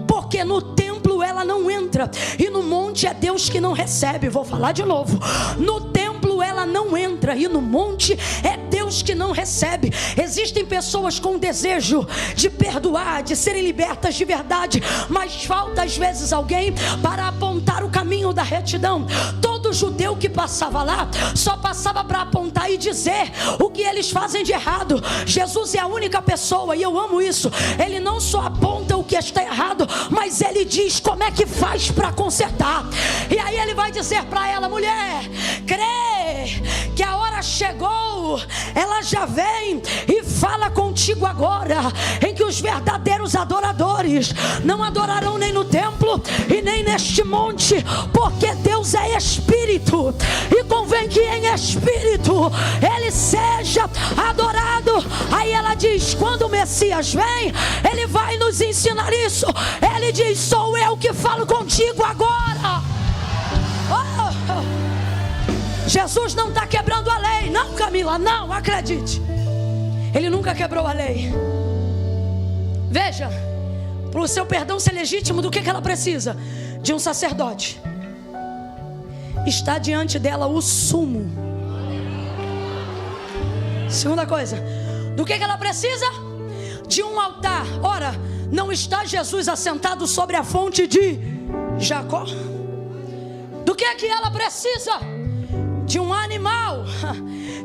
porque no templo ela não entra e no monte é Deus que não recebe. Vou falar de novo: no templo ela não entra e no monte é Deus que não recebe. Existem pessoas com desejo de perdoar, de serem libertas de verdade, mas falta às vezes alguém para apontar o caminho da retidão. Todo judeu que passava lá só passava para apontar e dizer o que eles fazem de errado. Jesus é a única pessoa, e eu amo isso, ele não só aponta o que está errado, mas ele diz como é que faz para consertar. E aí ele vai dizer para ela: mulher, crê que a hora chegou, ela já vem e fala contigo agora, em que os verdadeiros adoradores não adorarão nem no templo e nem neste monte, porque Deus é Espírito, e convém que em Espírito Ele seja adorado. Aí ela diz: quando o Messias vem, Ele vai nos ensinar isso. Ele diz: sou eu que falo contigo agora. Jesus não está quebrando a lei, não, Camila, não, acredite. Ele nunca quebrou a lei. Veja, para o seu perdão ser legítimo, do que ela precisa? De um sacerdote. Está diante dela o sumo. Segunda coisa, do que ela precisa? De um altar. Ora, não está Jesus assentado sobre a fonte de Jacó? Do que ela precisa? De um animal,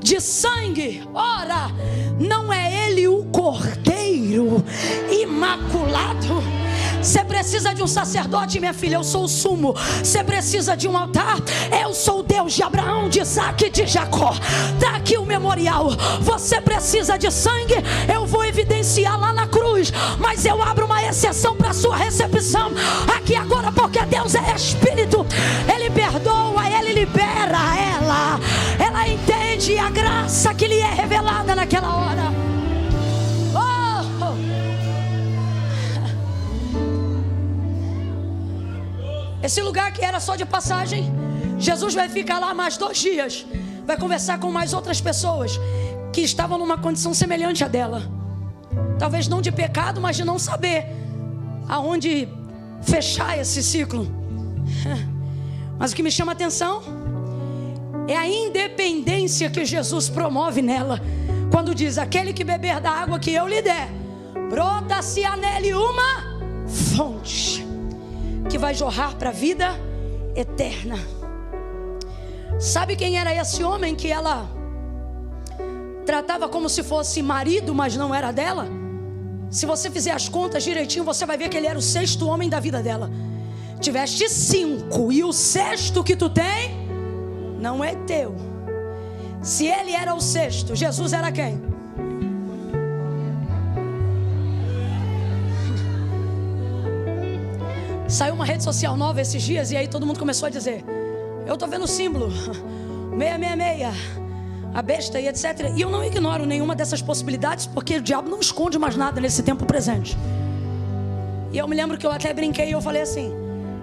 de sangue. Ora, não é ele o cordeiro imaculado? Você precisa de um sacerdote, minha filha, eu sou o sumo. Você precisa de um altar, eu sou o Deus de Abraão, de Isaac e de Jacó. Está aqui o memorial. Você precisa de sangue, eu vou evidenciar lá na cruz, mas eu abro uma exceção para a sua recepção aqui agora, porque Deus é Espírito. Ele perdoa, Ele libera ela entende a graça que lhe é revelada naquela hora. Esse lugar que era só de passagem, Jesus vai ficar lá mais 2 dias. Vai conversar com mais outras pessoas que estavam numa condição semelhante à dela. Talvez não de pecado, mas de não saber aonde fechar esse ciclo. Mas o que me chama a atenção é a independência que Jesus promove nela. Quando diz: aquele que beber da água que eu lhe der, brota-se-á nele uma fonte que vai jorrar para a vida eterna. Sabe quem era esse homem que ela tratava como se fosse marido, mas não era dela? Se você fizer as contas direitinho, você vai ver que ele era o 6º homem da vida dela. Tiveste 5 e o 6º que tu tem não é teu. Se ele era o 6º, Jesus era quem? Saiu uma rede social nova esses dias e aí todo mundo começou a dizer: eu tô vendo o símbolo 666, a besta e etc. E eu não ignoro nenhuma dessas possibilidades, porque o diabo não esconde mais nada nesse tempo presente. E eu me lembro que eu até brinquei e eu falei assim: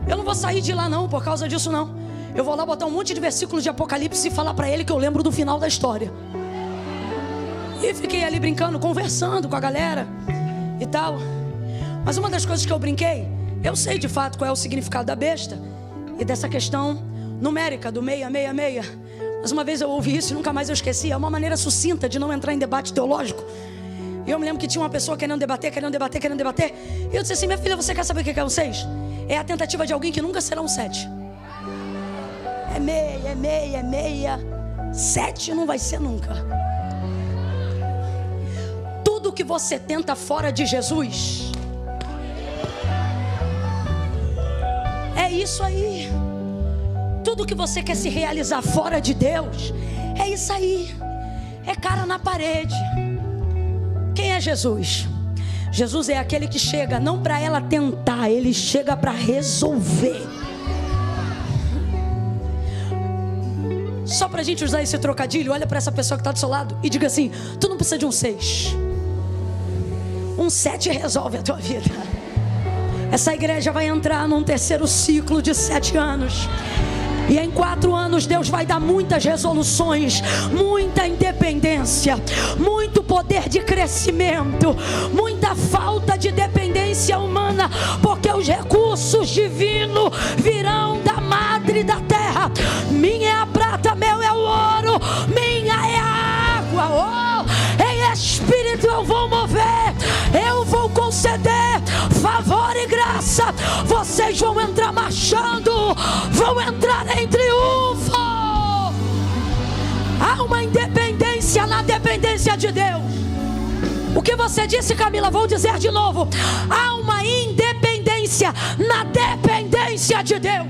eu não vou sair de lá não, por causa disso não. Eu vou lá botar um monte de versículos de Apocalipse e falar para ele que eu lembro do final da história. E fiquei ali brincando, conversando com a galera e tal. Mas uma das coisas que eu brinquei, eu sei de fato qual é o significado da besta e dessa questão numérica do 666. Mas uma vez eu ouvi isso e nunca mais eu esqueci. É uma maneira sucinta de não entrar em debate teológico. E eu me lembro que tinha uma pessoa querendo debater. E eu disse assim: minha filha, você quer saber o que é um 6? É a tentativa de alguém que nunca será um 7. É meia. 7 não vai ser nunca. Tudo que você tenta fora de Jesus, é isso aí. Tudo que você quer se realizar fora de Deus, é isso aí. É cara na parede. Quem é Jesus? Jesus é aquele que chega não para ela tentar, ele chega para resolver. Só para a gente usar esse trocadilho, olha para essa pessoa que está do seu lado e diga assim: tu não precisa de um 6. Um 7 resolve a tua vida. Essa igreja vai entrar num 3º ciclo de 7 anos. E em 4 anos Deus vai dar muitas resoluções, muita independência, muito poder de crescimento, muita falta de dependência humana, porque os recursos divinos virão da madre da terra. Minha é a prata, meu é o ouro, minha é a água. Em espírito eu vou mover, eu vou conceder favor e graça. Vocês vão entrar marchando, vão entrar em triunfo. Há uma independência na dependência de Deus. O que você disse, Camila, vou dizer de novo: há uma independência na dependência de Deus.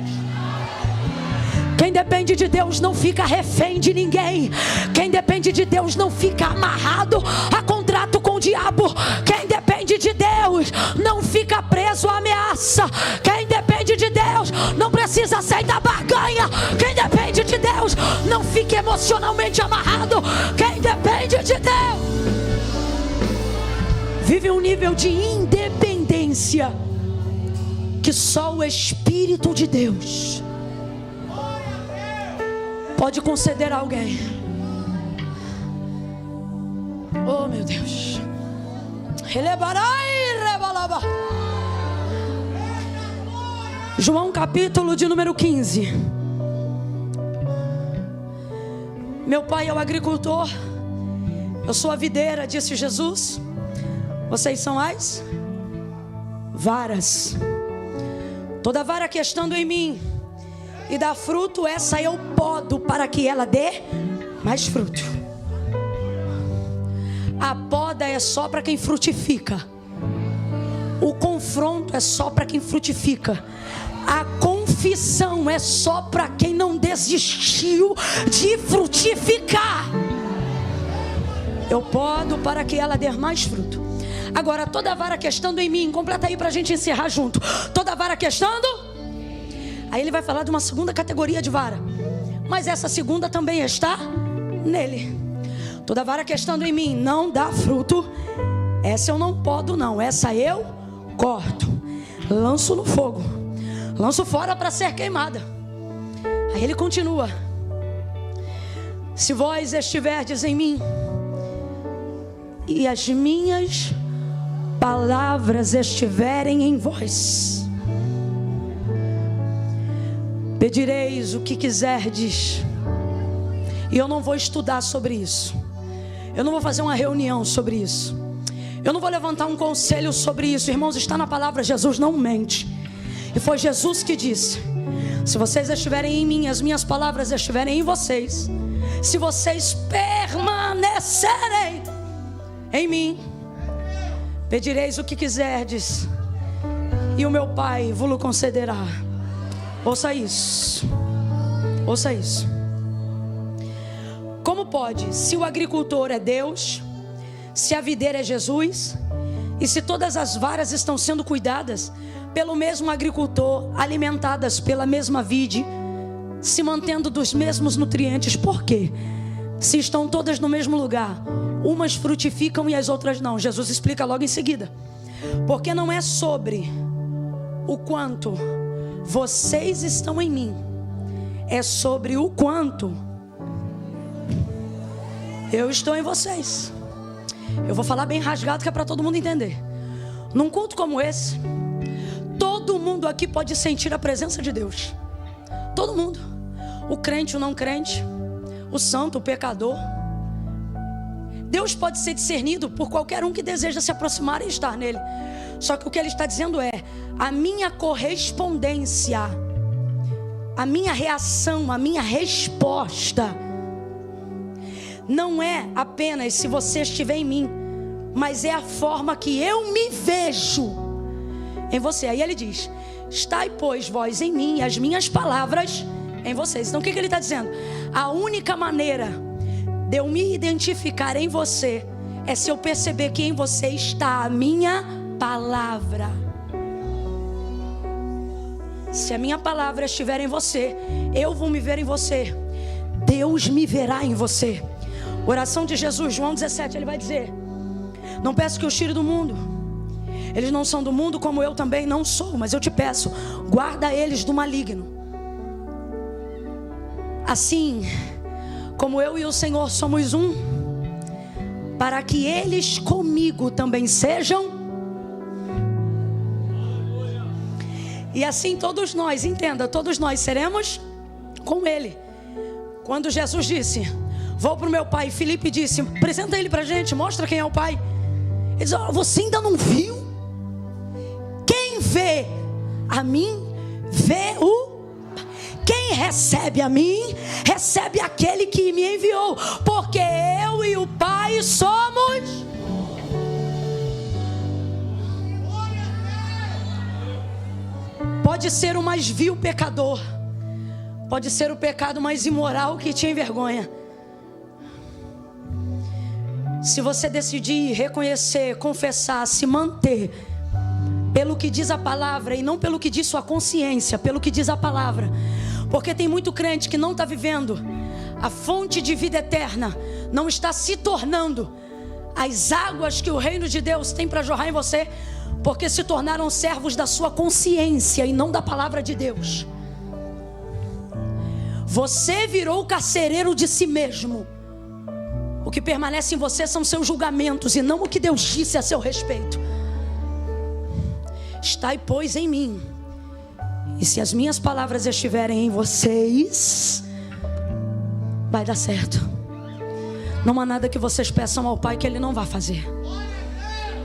Quem depende de Deus não fica refém de ninguém. Quem depende de Deus não fica amarrado a contrato com o diabo. Quem depende de Deus não fica preso a ameaça. Quem depende de Deus não precisa aceitar barganha. Quem depende de Deus não fica emocionalmente amarrado. Quem depende de Deus vive um nível de independência que só o Espírito de Deus pode conceder a alguém. Oh, meu Deus. João capítulo de número 15. Meu pai é o agricultor, eu sou a videira, disse Jesus. Vocês são as varas. Toda vara que estando em mim e dá fruto, essa eu podo para que ela dê mais fruto. A poda é só para quem frutifica. O confronto é só para quem frutifica. A confissão é só para quem não desistiu de frutificar. Eu podo para que ela dê mais fruto. Agora, toda vara que estando em mim, completa aí para a gente encerrar junto. Toda vara que estando. Aí ele vai falar de uma segunda categoria de vara, mas essa segunda também está nele. Toda vara que estando em mim não dá fruto, essa eu não podo não, essa eu corto, lanço no fogo, lanço fora para ser queimada. Aí ele continua: se vós estiverdes em mim e as minhas palavras estiverem em vós, pedireis o que quiserdes. E eu não vou estudar sobre isso, eu não vou fazer uma reunião sobre isso, eu não vou levantar um conselho sobre isso. Irmãos, está na palavra, Jesus não mente. E foi Jesus que disse: se vocês estiverem em mim, as minhas palavras estiverem em vocês, se vocês permanecerem em mim, pedireis o que quiserdes, e o meu Pai vos concederá. Ouça isso, ouça isso. Como pode, se o agricultor é Deus, se a videira é Jesus, e se todas as varas estão sendo cuidadas pelo mesmo agricultor, alimentadas pela mesma vide, se mantendo dos mesmos nutrientes, por quê? Se estão todas no mesmo lugar, umas frutificam e as outras não. Jesus explica logo em seguida: porque não é sobre o quanto vocês estão em mim, é sobre o quanto eu estou em vocês. Eu vou falar bem rasgado que é para todo mundo entender. Num culto como esse, todo mundo aqui pode sentir a presença de Deus. Todo mundo. O crente, o não crente, o santo, o pecador. Deus pode ser discernido por qualquer um que deseja se aproximar e estar nele. Só que o que ele está dizendo é: a minha correspondência, a minha reação, a minha resposta não é apenas se você estiver em mim, mas é a forma que eu me vejo em você. Aí ele diz: estai, pois, vós em mim e as minhas palavras em vocês. Então o que ele está dizendo? A única maneira de eu me identificar em você é se eu perceber que em você está a minha palavra. Se a minha palavra estiver em você, eu vou me ver em você, Deus me verá em você. Oração de Jesus, João 17, ele vai dizer: não peço que os tire do mundo, eles não são do mundo, como eu também não sou, mas eu te peço, guarda eles do maligno. Assim como eu e o Senhor somos um, para que eles comigo também sejam. E assim todos nós, entenda, todos nós seremos com Ele. Quando Jesus disse: vou para o meu Pai, Filipe disse: apresenta Ele para a gente, mostra quem é o Pai. Ele diz: oh, você ainda não viu? Quem vê a mim, vê o... Quem recebe a mim, recebe aquele que me enviou. Porque eu e o Pai somos... Pode ser o mais vil pecador, pode ser o pecado mais imoral que te envergonha. Se você decidir reconhecer, confessar, se manter pelo que diz a palavra e não pelo que diz sua consciência, pelo que diz a palavra. Porque tem muito crente que não está vivendo a fonte de vida eterna, não está se tornando as águas que o reino de Deus tem para jorrar em você, porque se tornaram servos da sua consciência e não da palavra de Deus. Você virou carcereiro de si mesmo. O que permanece em você são seus julgamentos e não o que Deus disse a seu respeito. Estai, pois, em mim, e se as minhas palavras estiverem em vocês, vai dar certo. Não há nada que vocês peçam ao Pai que Ele não vai fazer.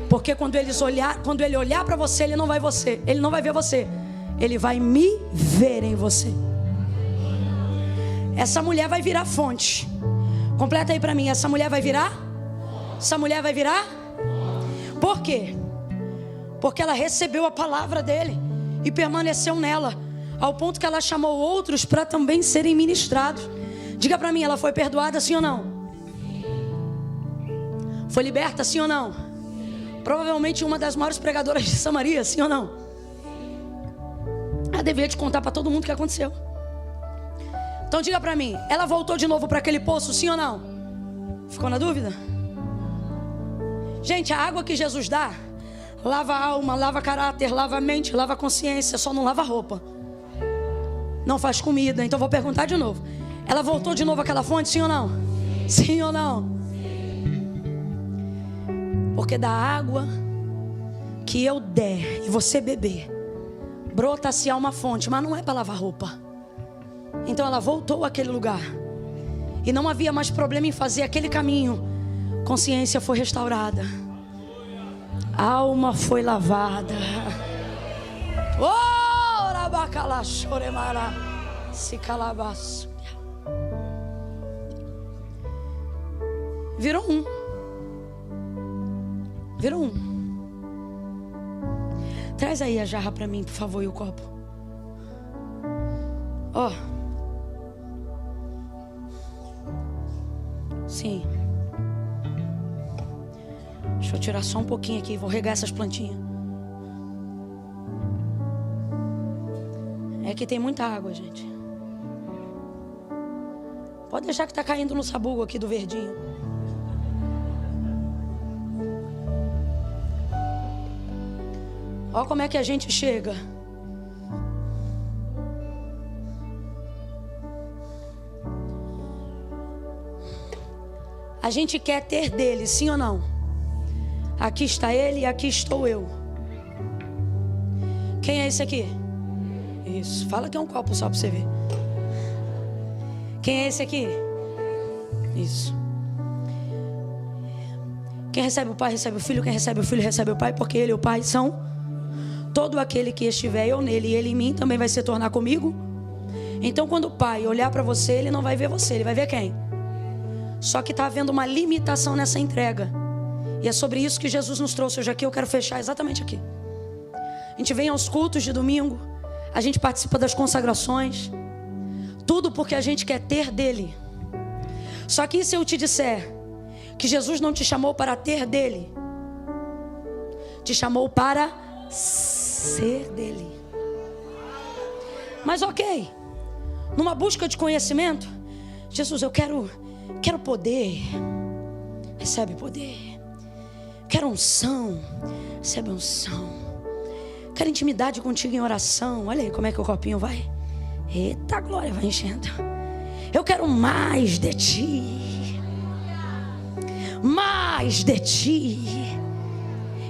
Porque quando Ele olhar para você, Ele não vai ver você, Ele vai me ver em você. Essa mulher vai virar fonte. Completa aí para mim, essa mulher vai virar? Essa mulher vai virar? Por quê? Porque ela recebeu a palavra dele e permaneceu nela, ao ponto que ela chamou outros para também serem ministrados. Diga para mim, ela foi perdoada, sim ou não? Foi liberta, sim ou não? Provavelmente uma das maiores pregadoras de Samaria, sim ou não? Ela deveria te contar para todo mundo o que aconteceu. Então diga para mim, ela voltou de novo para aquele poço, sim ou não? Ficou na dúvida? Gente, a água que Jesus dá lava a alma, lava caráter, lava a mente, lava a consciência, só não lava a roupa. Não faz comida. Então vou perguntar de novo. Ela voltou de novo àquela fonte, sim ou não? Sim ou não? Porque da água que eu der e você beber, brota-se a uma fonte, mas não é para lavar roupa. Então ela voltou àquele lugar e não havia mais problema em fazer aquele caminho. Consciência foi restaurada, a alma foi lavada. Oh, rabacala choremara, se calabaço. Virou um. Virou um. Traz aí a jarra para mim, por favor, e o copo. Ó. Sim. Deixa eu tirar só um pouquinho aqui. Vou regar essas plantinhas. É que tem muita água, gente. Pode deixar que tá caindo no sabugo aqui do verdinho. Olha como é que a gente chega. A gente quer ter dele, sim ou não? Aqui está ele e aqui estou eu. Quem é esse aqui? Isso, fala que é um copo só para você ver. Quem é esse aqui? Isso. Quem recebe o Pai recebe o Filho. Quem recebe o Filho recebe o Pai, porque ele e o Pai são. Todo aquele que estiver eu nele e ele em mim também vai se tornar comigo. Então quando o Pai olhar para você, ele não vai ver você, ele vai ver quem? Só que está havendo uma limitação nessa entrega. E é sobre isso que Jesus nos trouxe hoje aqui. Eu quero fechar exatamente aqui. A gente vem aos cultos de domingo, a gente participa das consagrações, tudo porque a gente quer ter dele. Só que se eu te disser que Jesus não te chamou para ter dele, te chamou para ser dele. Mas ok, numa busca de conhecimento, Jesus, eu quero poder. Recebe poder. Quero unção. Recebe unção. Quero intimidade contigo em oração. Olha aí como é que o copinho vai. Eita glória, vai enchendo. Eu quero mais de ti. Mais de ti.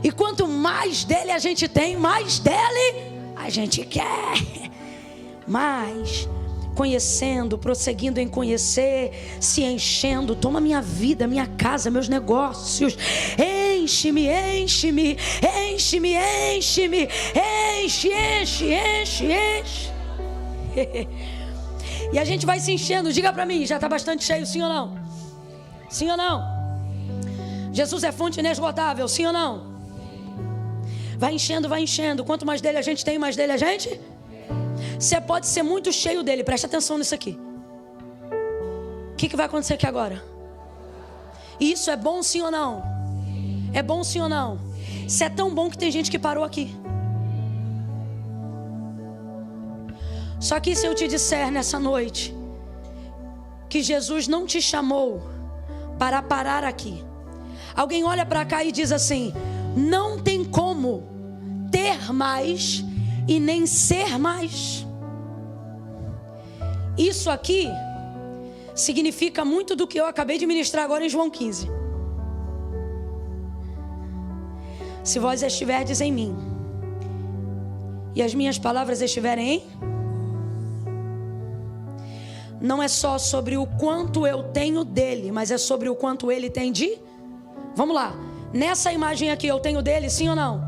E quanto mais dele a gente tem, mais dele a gente quer. Mais. Conhecendo, prosseguindo em conhecer, se enchendo. Toma minha vida, minha casa, meus negócios. Enche-me, enche-me, enche-me, enche-me. Enche, enche, enche, enche. E a gente vai se enchendo. Diga pra mim, já está bastante cheio, sim ou não? Sim ou não? Jesus é fonte inesgotável, sim ou não? Vai enchendo, vai enchendo. Quanto mais dele a gente tem, mais dele a gente... Você pode ser muito cheio dele. Presta atenção nisso aqui. O que vai acontecer aqui agora? Isso é bom sim ou não? É bom sim ou não? Isso é tão bom que tem gente que parou aqui. Só que se eu te disser nessa noite que Jesus não te chamou para parar aqui. Alguém olha para cá e diz assim: não tem como ter mais e nem ser mais. Isso aqui significa muito do que eu acabei de ministrar agora em João 15. Se vós estiverdes em mim e as minhas palavras estiverem em... Não é só sobre o quanto eu tenho dele, mas é sobre o quanto ele tem de... Vamos lá. Nessa imagem aqui eu tenho dele, sim ou não?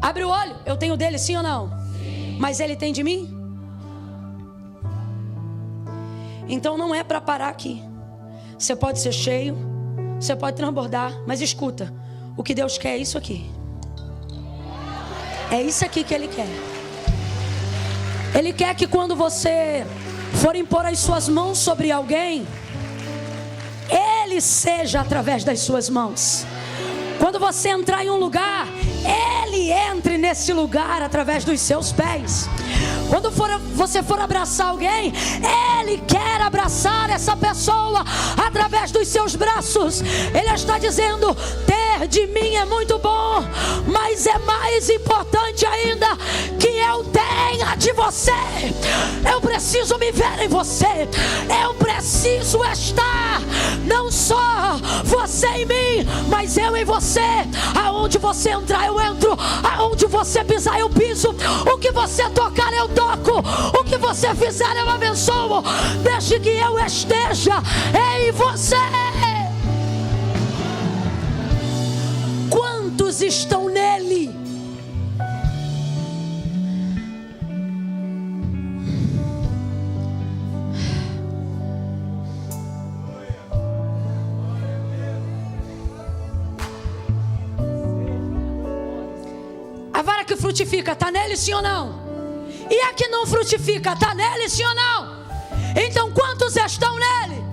Abre o olho, eu tenho dele, sim ou não? Sim. Mas ele tem de mim? Então não é para parar aqui. Você pode ser cheio, você pode transbordar, mas escuta, o que Deus quer é isso aqui. É isso aqui que Ele quer. Ele quer que quando você for impor as suas mãos sobre alguém, Ele seja através das suas mãos. Quando você entrar em um lugar, Ele entre nesse lugar através dos seus pés. Quando você for abraçar alguém, Ele quer abraçar essa pessoa através dos seus braços. Ele está dizendo: ter de mim é muito bom, mas é mais importante ainda que eu tenha de você. Eu preciso me ver em você. Eu preciso estar, não só você em mim, mas eu em você. Aonde você entrar, eu entro. Aonde você pisar, eu piso. O que você tocar, eu toco. O que você fizer, eu abençoo. Deixe que eu esteja em você. Quantos estão nele? A vara que frutifica, está nele, sim ou não? E a que não frutifica, está nele, sim ou não? Então quantos estão nele?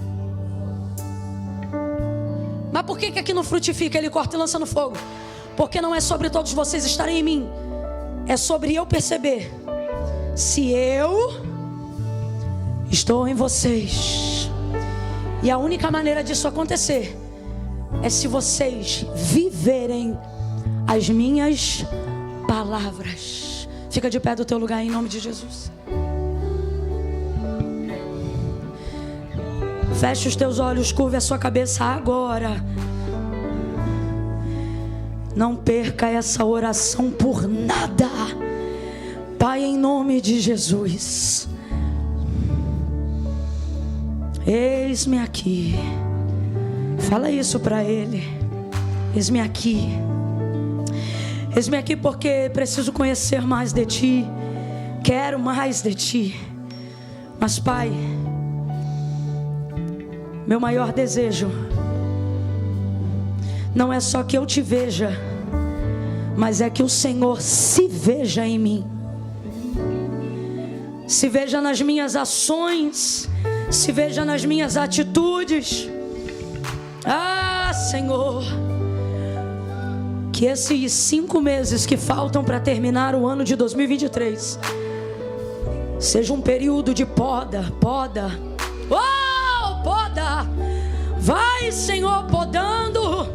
Mas por que que não frutifica? Ele corta e lança no fogo. Porque não é sobre todos vocês estarem em mim, é sobre eu perceber se eu estou em vocês. E a única maneira disso acontecer é se vocês viverem as minhas palavras. Fica de pé do teu lugar em nome de Jesus. Feche os teus olhos, curve a sua cabeça agora. Não perca essa oração por nada. Pai, em nome de Jesus, eis-me aqui. Fala isso para Ele. Eis-me aqui. Eis-me aqui porque preciso conhecer mais de Ti. Quero mais de Ti. Mas Pai, meu maior desejo não é só que eu Te veja, mas é que o Senhor se veja em mim. Se veja nas minhas ações, se veja nas minhas atitudes. Ah, Senhor, que esses 5 meses que faltam para terminar o ano de 2023 seja um período de poda. Oh, poda! Vai, Senhor, podando,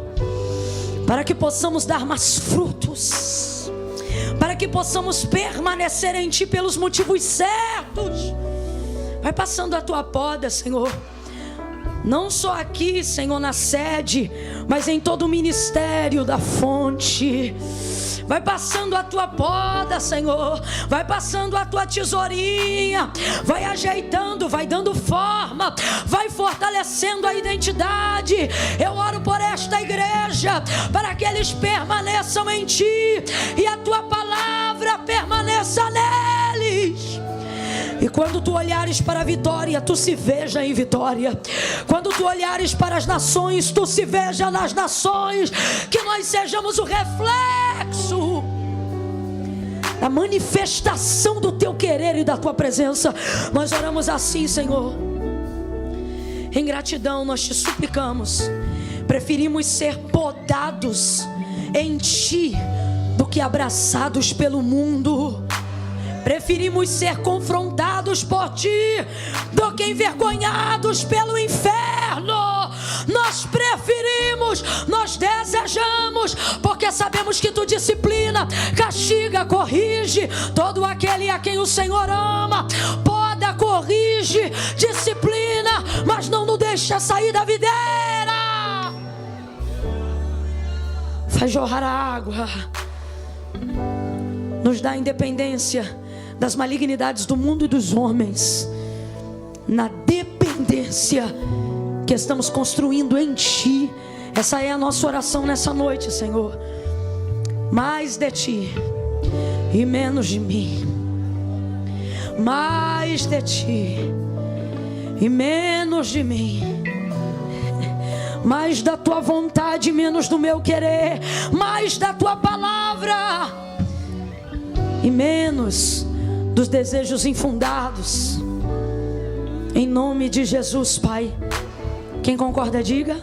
para que possamos dar mais frutos, para que possamos permanecer em Ti pelos motivos certos. Vai passando a Tua poda, Senhor. Não só aqui, Senhor, na sede, mas em todo o ministério da fonte. Vai passando a Tua poda, Senhor. Vai passando a Tua tesourinha. Vai ajeitando, vai dando forma. Vai fortalecendo a identidade. Eu oro por esta igreja, para que eles permaneçam em Ti e a Tua palavra permaneça neles. E quando Tu olhares para a vitória, Tu se veja em vitória. Quando Tu olhares para as nações, Tu se veja nas nações. Que nós sejamos o reflexo da manifestação do Teu querer e da Tua presença. Nós oramos assim, Senhor. Em gratidão nós Te suplicamos. Preferimos ser podados em Ti do que abraçados pelo mundo. Preferimos ser confrontados por Ti do que envergonhados pelo inferno. Nós preferimos, nós desejamos, porque sabemos que Tu disciplina, castiga, corrige todo aquele a quem o Senhor ama. Poda, corrige, disciplina, mas não nos deixa sair da videira. Faz jorrar a água. Nos dá independência das malignidades do mundo e dos homens, na dependência que estamos construindo em Ti. Essa é a nossa oração nessa noite, Senhor. Mais de Ti e menos de mim. Mais de Ti e menos de mim. Mais da Tua vontade, menos do meu querer. Mais da Tua palavra e menos dos desejos infundados. Em nome de Jesus, Pai. Quem concorda, diga.